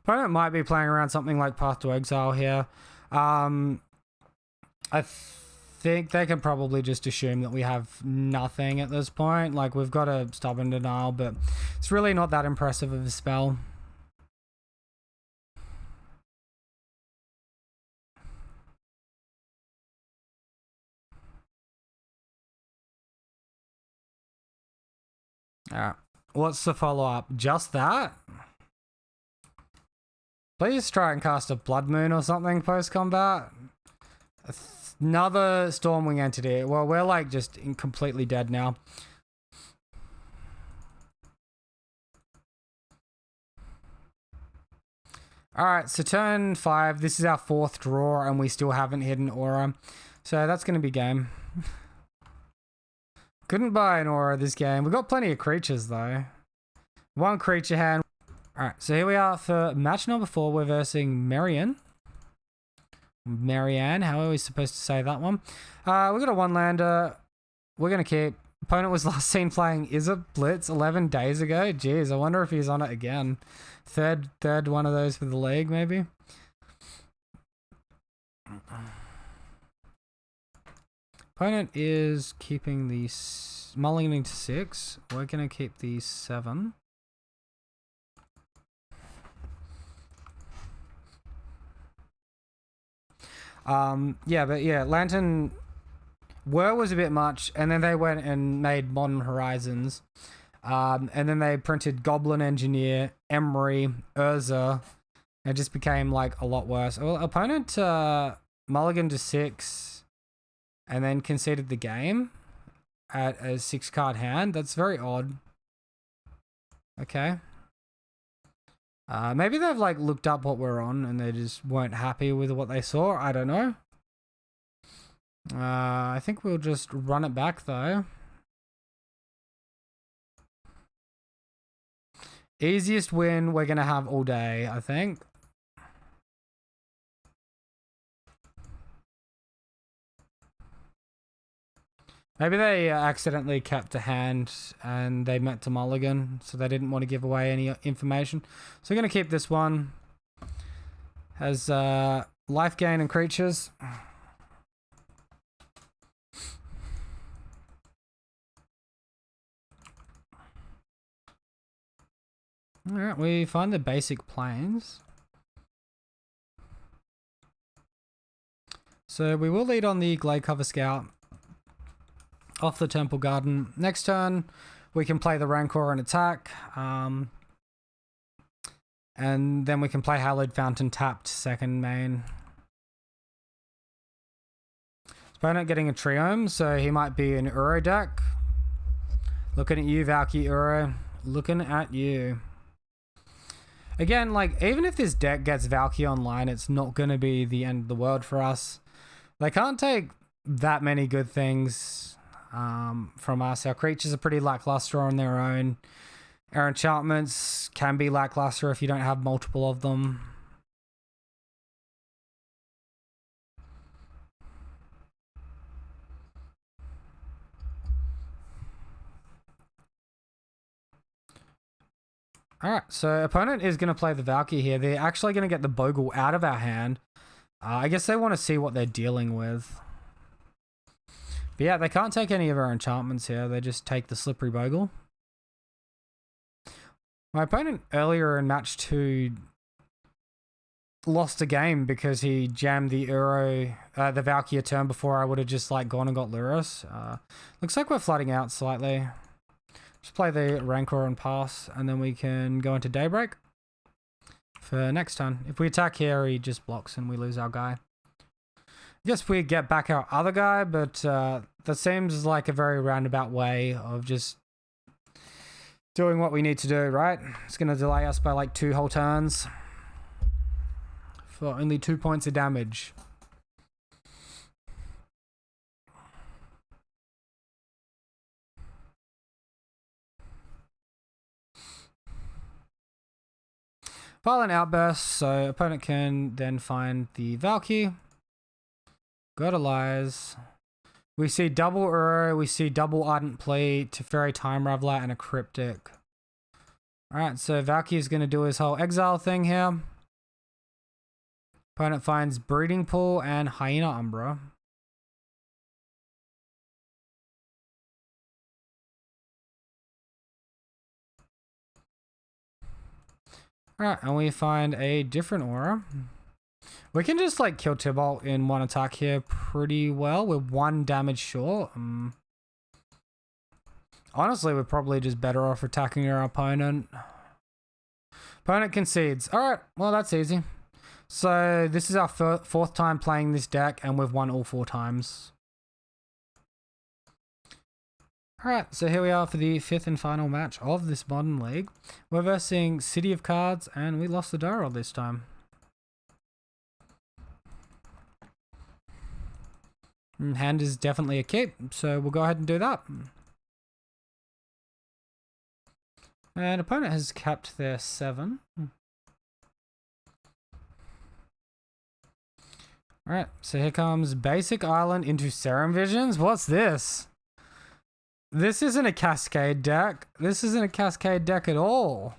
Opponent might be playing around something like Path to Exile here. I think they can probably just assume that we have nothing at this point. Like, we've got a Stubborn Denial, but it's really not that impressive of a spell. Alright, what's the follow-up? Just that? Please try and cast a Blood Moon or something post-combat. Another Stormwing Entity. Well, we're like just completely dead now. Alright, so turn 5. This is our 4th draw and we still haven't hit an aura. So that's going to be game. Couldn't buy an aura this game. We've got plenty of creatures though. One creature hand. Alright, so here we are for match number 4. We're versing Marianne. How are we supposed to say that one? We got a 1-lander. We're going to keep. Opponent was last seen playing Izzet Blitz 11 days ago. Jeez, I wonder if he's on it again. Third one of those for the league, maybe. Opponent is keeping the mulling into 6. We're going to keep the 7. Lantern was a bit much, and then they went and made Modern Horizons. And then they printed Goblin Engineer, Emery, Urza. It just became like a lot worse. Well, opponent mulliganed to 6 and then conceded the game at a 6-card hand. That's very odd. Okay. Maybe they've like looked up what we're on and they just weren't happy with what they saw. I don't know. I think we'll just run it back though. Easiest win we're going to have all day, I think. Maybe they accidentally kept a hand and they meant to mulligan, so they didn't want to give away any information. So we're going to keep this one as life gain and creatures. Alright, we find the basic planes. So we will lead on the Glade Cover Scout off the Temple Garden. Next turn, we can play the Rancor and attack. And then we can play Hallowed Fountain tapped second main. Opponent getting a Triome, so he might be an Uro deck. Looking at you, Valky Uro. Looking at you. Again, like, even if this deck gets Valky online, it's not going to be the end of the world for us. They can't take that many good things from us. Our creatures are pretty lackluster on their own. Our enchantments can be lackluster if you don't have multiple of them. Alright, so opponent is going to play the Valky here. They're actually going to get the Bogle out of our hand. I guess they want to see what they're dealing with. But yeah, they can't take any of our enchantments here. They just take the Slippery Bogle. My opponent earlier in match 2 lost a game because he jammed the the Valky a turn before I would have just like gone and got Lurrus. Looks like we're flooding out slightly. Just play the Rancor and pass, and then we can go into Daybreak for next turn. If we attack here, he just blocks and we lose our guy. I guess we get back our other guy, but that seems like a very roundabout way of just doing what we need to do, right? It's going to delay us by like 2 whole turns for only 2 points of damage. Violent Outburst, so opponent can then find the Valky. Go to Lies. We see double Uro, we see double Ardent Plea, Teferi Time Raveler, and a Cryptic. Alright, so Valky is going to do his whole exile thing here. Opponent finds Breeding Pool and Hyena Umbra. Alright, and we find a different aura. We can just like kill Tibalt in one attack here pretty well. We're 1 damage short. Honestly, we're probably just better off attacking our opponent. Opponent concedes. Alright, well that's easy. So this is our 4th time playing this deck and we've won all 4 times. Alright, so here we are for the 5th and final match of this Modern League. We're versing City of Cards and we lost the die roll this time. Hand is definitely a keep, so we'll go ahead and do that. And opponent has capped their 7. Alright, so here comes Basic Island into Serum Visions. What's this? This isn't a Cascade deck. This isn't a Cascade deck at all.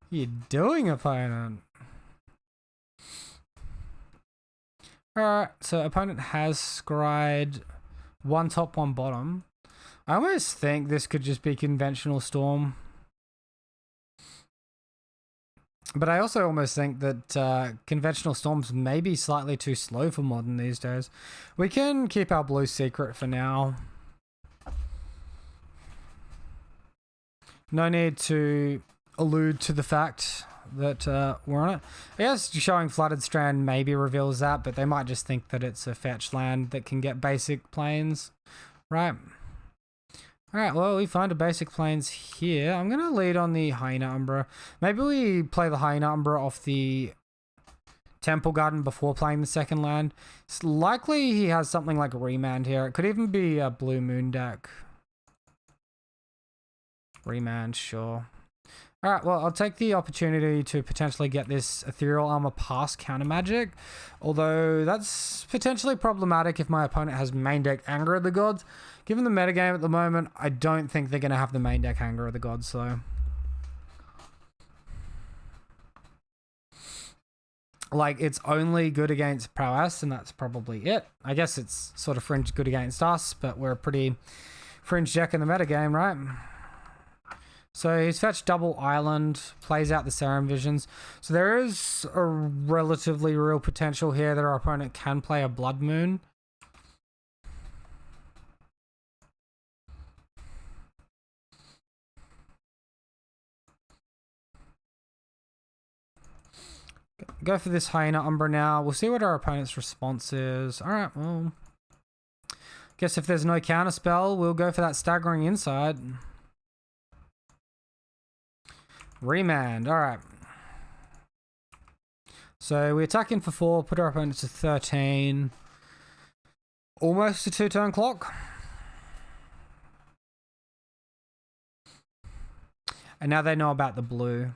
What are you doing, opponent? Alright, so opponent has scryed 1 top, 1 bottom. I almost think this could just be Conventional Storm. But I also almost think that Conventional Storms may be slightly too slow for Modern these days. We can keep our blue secret for now. No need to allude to the fact that we're on it. I guess showing Flooded Strand maybe reveals that, but they might just think that it's a fetch land that can get basic planes, right? Alright, well, we find a basic planes here. I'm going to lead on the Hyena Umbra. Maybe we play the Hyena Umbra off the Temple Garden before playing the second land. It's likely he has something like Remand here. It could even be a Blue Moon deck. Remand, sure. Alright, well, I'll take the opportunity to potentially get this Ethereal Armor past Counter Magic. Although, that's potentially problematic if my opponent has main deck Anger of the Gods. Given the metagame at the moment, I don't think they're going to have the main deck Anger of the Gods, so... Like, it's only good against Prowess, and that's probably it. I guess it's sort of fringe good against us, but we're a pretty fringe deck in the metagame, right? So he's fetched double Island, plays out the Serum Visions. So there is a relatively real potential here that our opponent can play a Blood Moon. Go for this Hyena Umbra now. We'll see what our opponent's response is. Alright, well... Guess if there's no counter spell, we'll go for that Staggering Insight. Remand, alright. So we attack in for 4, put our opponent to 13. Almost a 2-turn clock. And now they know about the blue.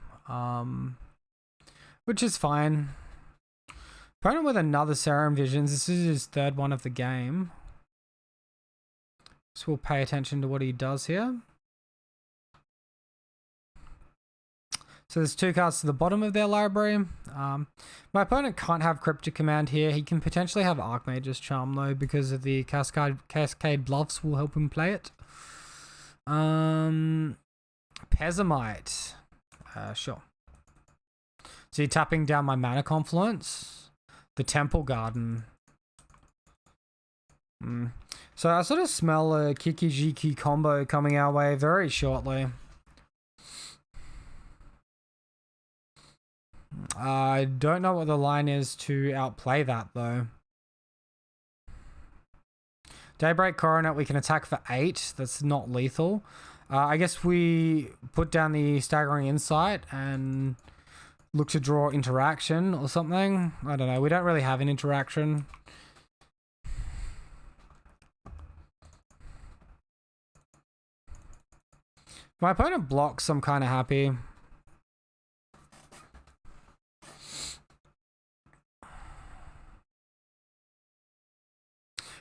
Which is fine. Opponent with another Serum Visions. This is his third one of the game. So we'll pay attention to what he does here. So there's 2 cards to the bottom of their library. My opponent can't have Cryptic Command here. He can potentially have Archmage's Charm though, because of the Cascade Bluffs will help him play it. Pezimite. Sure. So you're tapping down my Mana Confluence. The Temple Garden. So I sort of smell a Kiki-Jiki combo coming our way very shortly. I don't know what the line is to outplay that though. Daybreak Coronet, we can attack for 8. That's not lethal. I guess we put down the Staggering Insight and look to draw interaction or something. I don't know. We don't really have an interaction. If my opponent blocks, I'm kind of happy.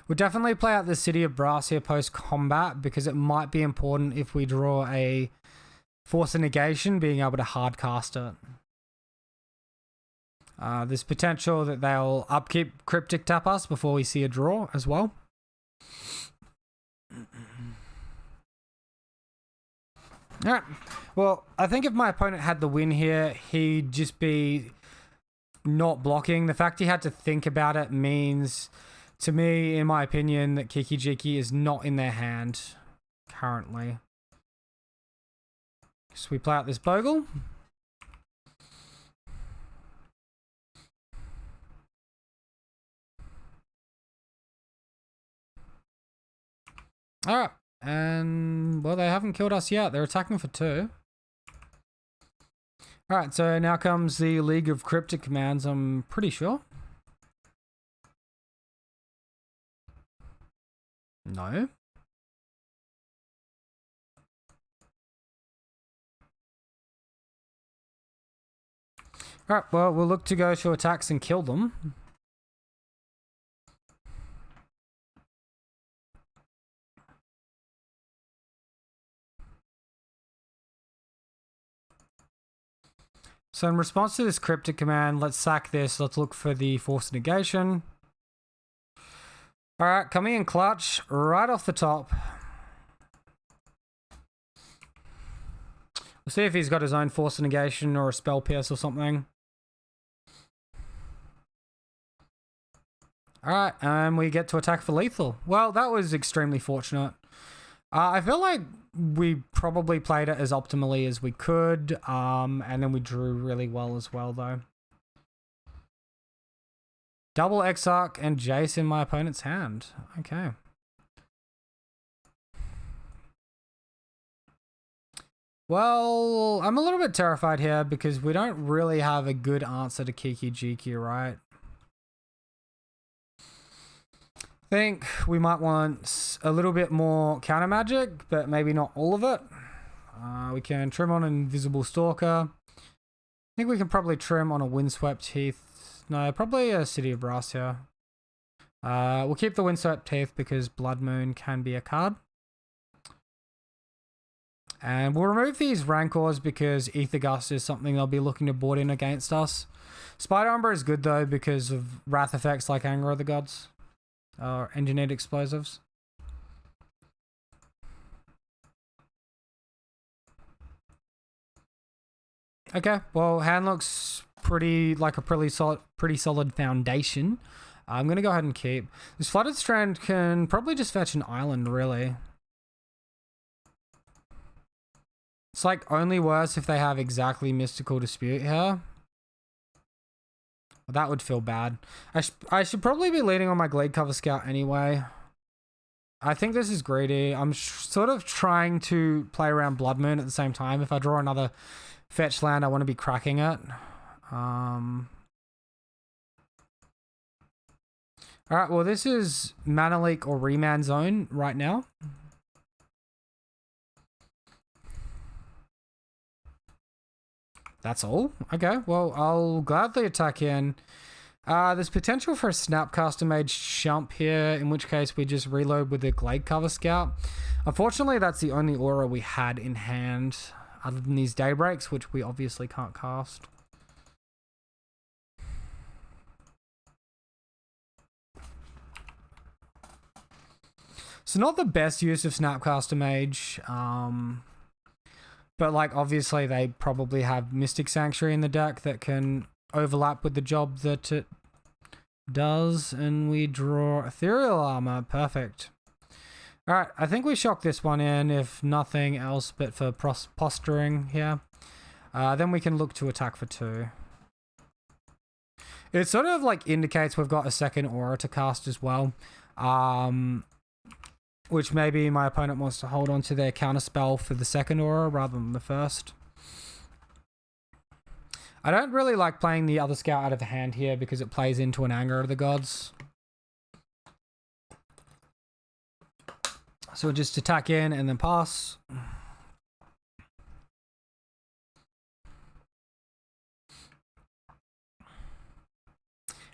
We'll definitely play out the City of Brass here post-combat because it might be important if we draw a Force of Negation, being able to hard cast it. There's potential that they'll upkeep Cryptic tap us before we see a draw as well. Alright, well, I think if my opponent had the win here, he'd just be not blocking. The fact he had to think about it means, to me, in my opinion, that Kiki-Jiki is not in their hand currently. So we play out this Bogle. Alright, and well, they haven't killed us yet. They're attacking for 2. Alright, so now comes the League of Cryptic Commands, I'm pretty sure. No. Alright, well, we'll look to go to attacks and kill them. So in response to this Cryptic Command, let's sack this. Let's look for the Force Negation. Alright, coming in clutch right off the top. We'll see if he's got his own Force Negation or a Spell Pierce or something. Alright, and we get to attack for lethal. Well, that was extremely fortunate. I feel like we probably played it as optimally as we could, and then we drew really well as well, though. Double Exarch and Jace in my opponent's hand. Okay. Well, I'm a little bit terrified here because we don't really have a good answer to Kiki-Jiki, right? I think we might want a little bit more counter magic, but maybe not all of it. We can trim on an Invisible Stalker. I think we can probably trim on a Windswept Heath. No, probably a City of Brass here. We'll keep the Windswept Heath because Blood Moon can be a card. And we'll remove these Rancors because Ether Gust is something they'll be looking to board in against us. Spider Umbra is good though because of wrath effects like Anger of the Gods or Engineered Explosives. Okay, well, hand looks pretty like a pretty solid foundation. I'm gonna go ahead and keep. This Flooded Strand can probably just fetch an island, really. It's like only worse if they have exactly Mystical Dispute here. Well, that would feel bad. I should probably be leading on my Glade Cover Scout anyway. I think this is greedy. I'm sort of trying to play around Blood Moon at the same time. If I draw another fetch land, I want to be cracking it. Alright, well this is Mana Leak or Remand Zone right now. That's all? Okay, well I'll gladly attack in. There's potential for a Snapcaster Mage Shump here, in which case we just reload with the Glade Cover Scout. Unfortunately, that's the only aura we had in hand, other than these Daybreaks, which we obviously can't cast. So not the best use of Snapcaster Mage, but like obviously they probably have Mystic Sanctuary in the deck that can overlap with the job that it does, and we draw Ethereal Armor. Perfect. Alright, I think we shock this one in, if nothing else but for posturing here. Then we can look to attack for 2. It sort of like indicates we've got a second aura to cast as well. Which maybe my opponent wants to hold on to their counterspell for the second aura rather than the first. I don't really like playing the other scout out of the hand here because it plays into an Anger of the Gods. So we'll just attack in and then pass.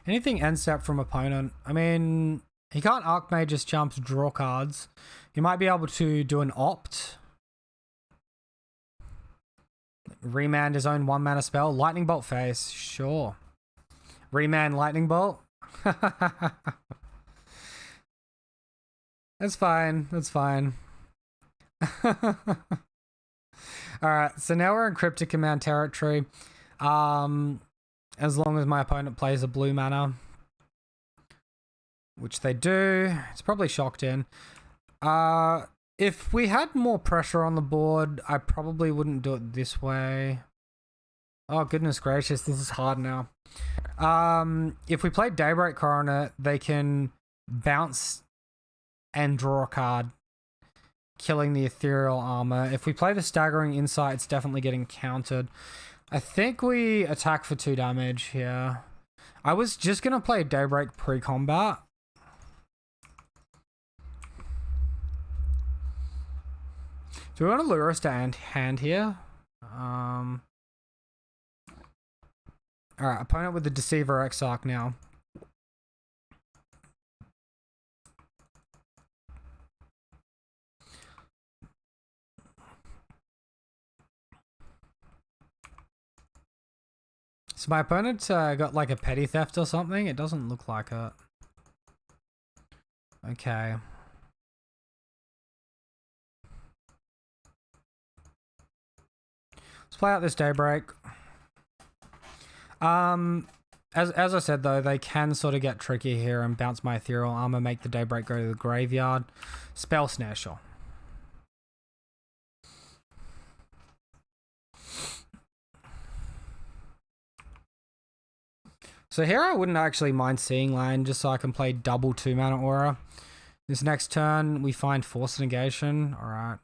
Anything end step from opponent? I mean, he can't Archmage's Chumps draw cards. He might be able to do an opt. Remand his own 1 mana spell. Lightning Bolt face. Sure. Remand Lightning Bolt. That's fine. That's fine. Alright, so now we're in Cryptic Command territory. As long as my opponent plays a blue mana, which they do. It's probably shocked in. If we had more pressure on the board, I probably wouldn't do it this way. Oh, goodness gracious, this is hard now. If we play Daybreak Coronet, they can bounce and draw a card, killing the Ethereal Armor. If we play the Staggering Insight, it's definitely getting countered. I think we attack for 2 damage here. I was just going to play Daybreak pre-combat. Do we want to lure us to hand here? Alright, opponent with the Deceiver Exarch now. So my opponent got like a Petty Theft or something? It doesn't look like it. Okay. Let's play out this Daybreak. As I said though, they can sort of get tricky here and bounce my Ethereal Armor, make the Daybreak go to the graveyard. Spell Snare, sure. So here I wouldn't actually mind seeing land just so I can play double 2 mana aura. This next turn we find Force Negation. Alright.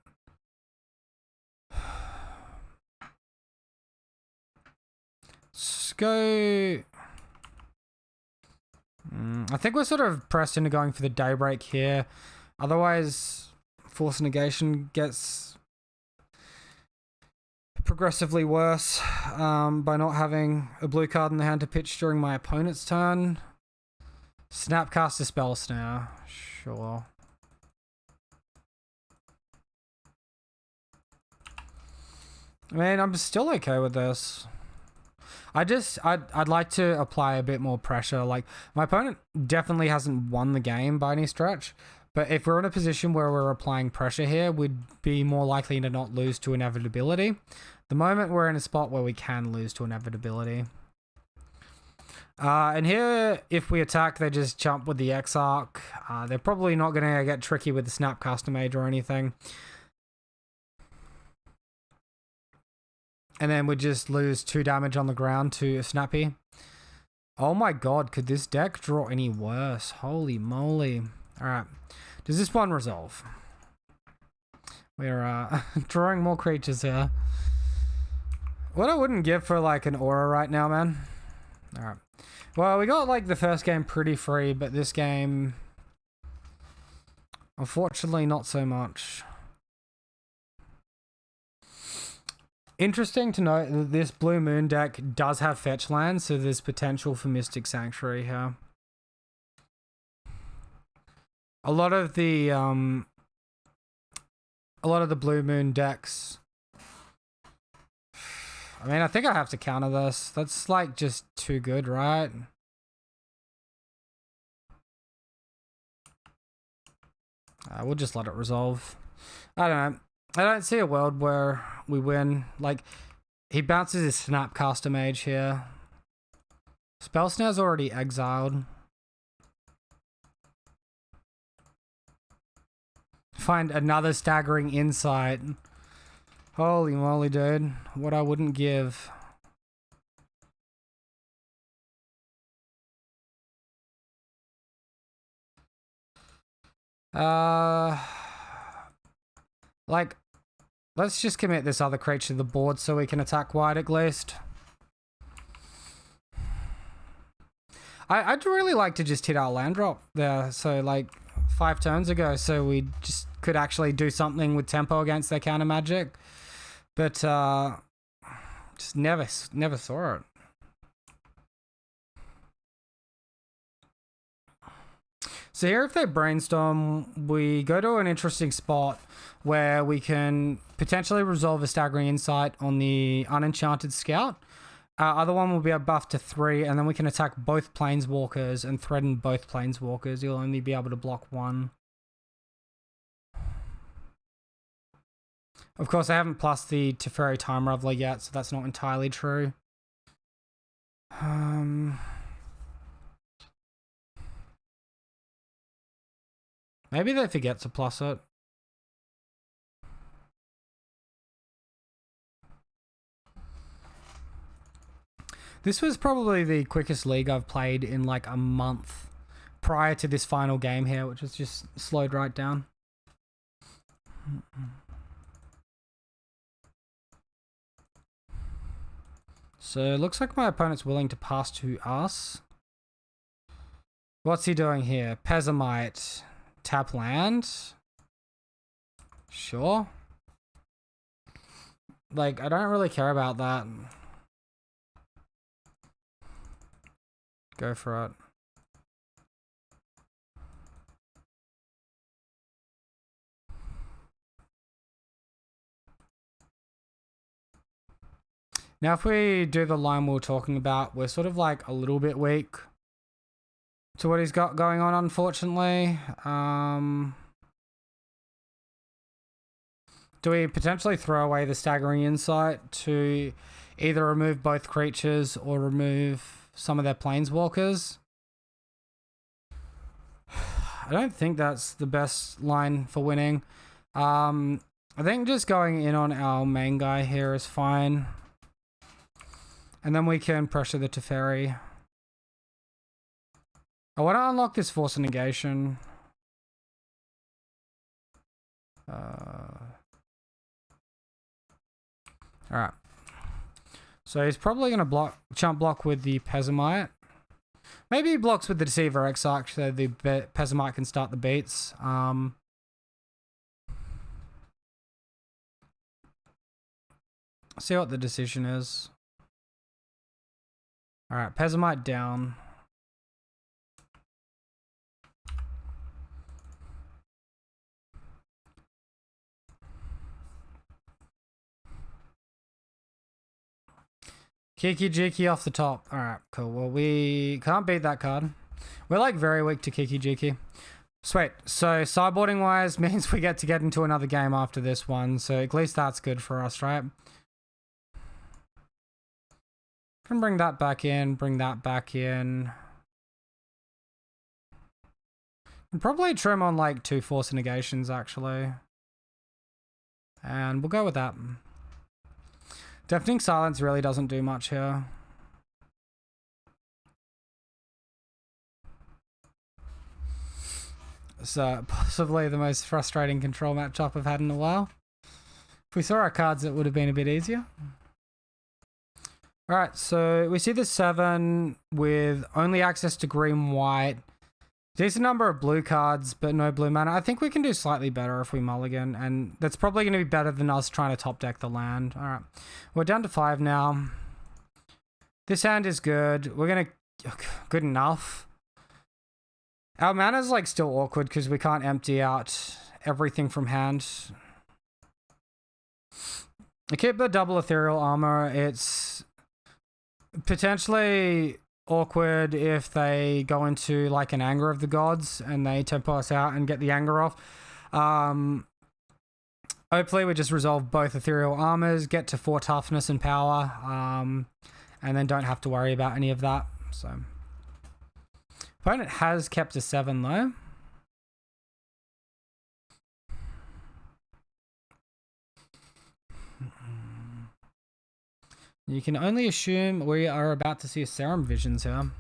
Let's go. I think we're sort of pressed into going for the Daybreak here. Otherwise, Force Negation gets progressively worse by not having a blue card in the hand to pitch during my opponent's turn. Snapcaster Spell Snare. Sure. I mean, I'm still okay with this. I'd like to apply a bit more pressure. Like, my opponent definitely hasn't won the game by any stretch, but if we're in a position where we're applying pressure here, we'd be more likely to not lose to inevitability. The moment we're in a spot where we can lose to inevitability. And here, if we attack, they just jump with the X-Arc. They're probably not going to get tricky with the Snapcaster Mage or anything. And then we just lose 2 damage on the ground to a Snappy. Oh my god, could this deck draw any worse? Holy moly. Alright. Does this one resolve? We're drawing more creatures here. What I wouldn't give for like an aura right now, man. Alright. Well, we got like the first game pretty free, but this game, unfortunately, not so much. Interesting to note that this Blue Moon deck does have fetch lands, so there's potential for Mystic Sanctuary here. A lot of the Blue Moon decks. I mean, I think I have to counter this. That's like just too good, right? We'll just let it resolve. I don't know. I don't see a world where we win. Like, he bounces his Snapcaster Mage here. Spell Snare's already exiled. Find another staggering insight. Holy moly, dude. What I wouldn't give. Like, let's just commit this other creature to the board so we can attack wide at least. I'd really like to just hit our land drop there. So, like, 5 turns ago, so we just could actually do something with tempo against their counter magic. But, just never saw it. So here, if they brainstorm, we go to an interesting spot where we can potentially resolve a Staggering Insight on the Unenchanted Scout. Other one will be a buff to 3, and then we can attack both Planeswalkers and threaten both Planeswalkers. You'll only be able to block 1. Of course, I haven't plus the Teferi Time Raveler yet, so that's not entirely true. Maybe they forget to plus it. This was probably the quickest league I've played in like a month prior to this final game here, which has just slowed right down. So it looks like my opponent's willing to pass to us. What's he doing here? Pezimite. Tap land. Sure. Like, I don't really care about that. Go for it. Now, if we do the line we were talking about, we're sort of like a little bit weak to what he's got going on, unfortunately. Do we potentially throw away the Staggering Insight to either remove both creatures or remove some of their Planeswalkers? I don't think that's the best line for winning. I think just going in on our main guy here is fine. And then we can pressure the Teferi. I want to unlock this Force of Negation. Alright. So he's probably going to chump block with the Pezimite. Maybe he blocks with the Deceiver Exarch so the Pezimite can start the beats. See what the decision is. Alright, Pezimite down. Kiki Jiki off the top. Alright, cool. Well, we can't beat that card. We're like very weak to Kiki Jiki. Sweet. So sideboarding wise means we get to get into another game after this one. So at least that's good for us, right? Can bring that back in, bring that back in. And probably trim on like 2 force negations actually. And we'll go with that. Deafening Silence really doesn't do much here. It's possibly the most frustrating control matchup I've had in a while. If we saw our cards, it would have been a bit easier. Alright, so we see the 7 with only access to green, white. Decent number of blue cards, but no blue mana. I think we can do slightly better if we mulligan, and that's probably going to be better than us trying to top deck the land. Alright, we're down to 5 now. This hand is good. We're going to... Good enough. Our mana's like still awkward because we can't empty out everything from hand. I keep the double ethereal armor. It's potentially awkward if they go into like an anger of the gods and they tempo us out and get the anger off. Hopefully we just resolve both ethereal armors, get to 4 toughness and power, and then don't have to worry about any of that. So opponent has kept a 7 though. You can only assume we are about to see a Serum Visions here.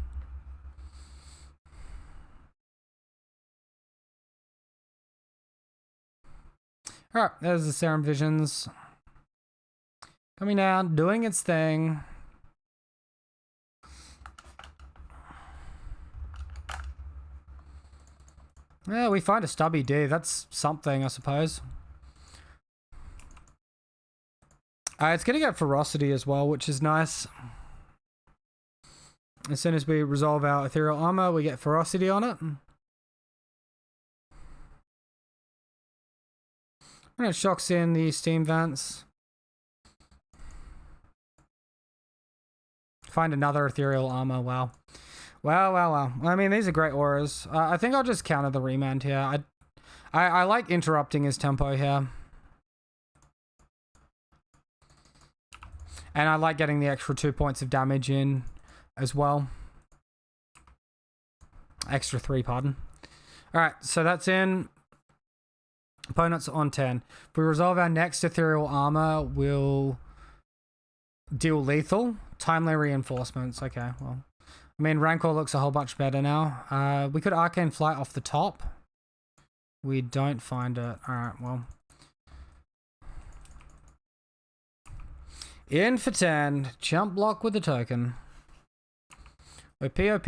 Alright, there's the Serum Visions. Coming down, doing its thing. Yeah, we find a Stubby D. That's something, I suppose. It's going to get Ferocity as well, which is nice. As soon as we resolve our Ethereal Armor, we get Ferocity on it. And it shocks in the Steam Vents. Find another Ethereal Armor, wow. Wow. I mean, these are great auras. I think I'll just counter the remand here. I like interrupting his tempo here. And I like getting the extra 2 points of damage in as well. Extra 3, pardon. Alright, so that's in. Opponent's on 10. If we resolve our next Ethereal Armor, we'll deal lethal. Timely reinforcements. Okay, well. I mean, Rancor looks a whole bunch better now. We could Arcane Flight off the top. We don't find it. Alright, well. In for 10. Jump block with the token. We're POP.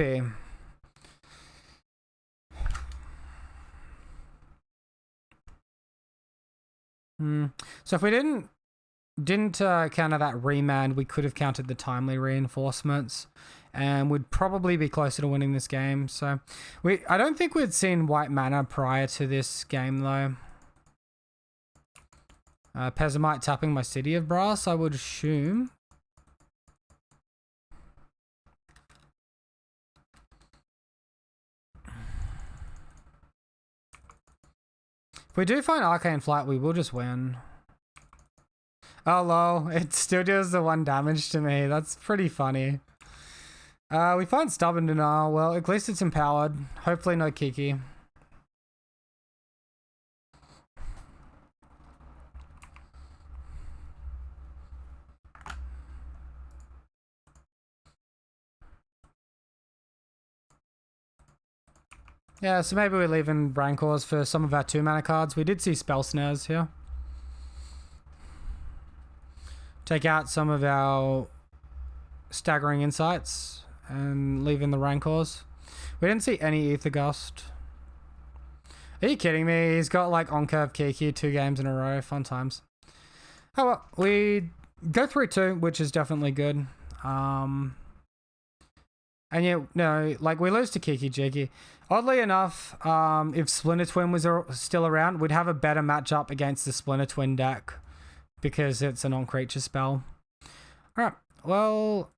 So if we didn't counter that remand, we could have countered the timely reinforcements and would probably be closer to winning this game. So I don't think we'd seen white mana prior to this game though. Pezimite tapping my City of Brass, I would assume. If we do find Arcane Flight, we will just win. Oh lol, it still deals the 1 damage to me. That's pretty funny. We find Stubborn Denial. Well, at least it's empowered. Hopefully no Kiki. Yeah, so maybe we're leaving Rancors for some of our 2 mana cards. We did see Spell Snares here. Take out some of our Staggering Insights and leave in the Rancors. We didn't see any Aether Gust. Are you kidding me? He's got like on-curve Kiki 2 games in a row. Fun times. Oh well, we go 3-2, which is definitely good. And yeah, no, like we lose to Kiki Jiki. Oddly enough, if Splinter Twin was still around, we'd have a better matchup against the Splinter Twin deck because it's a non-creature spell. Alright, well,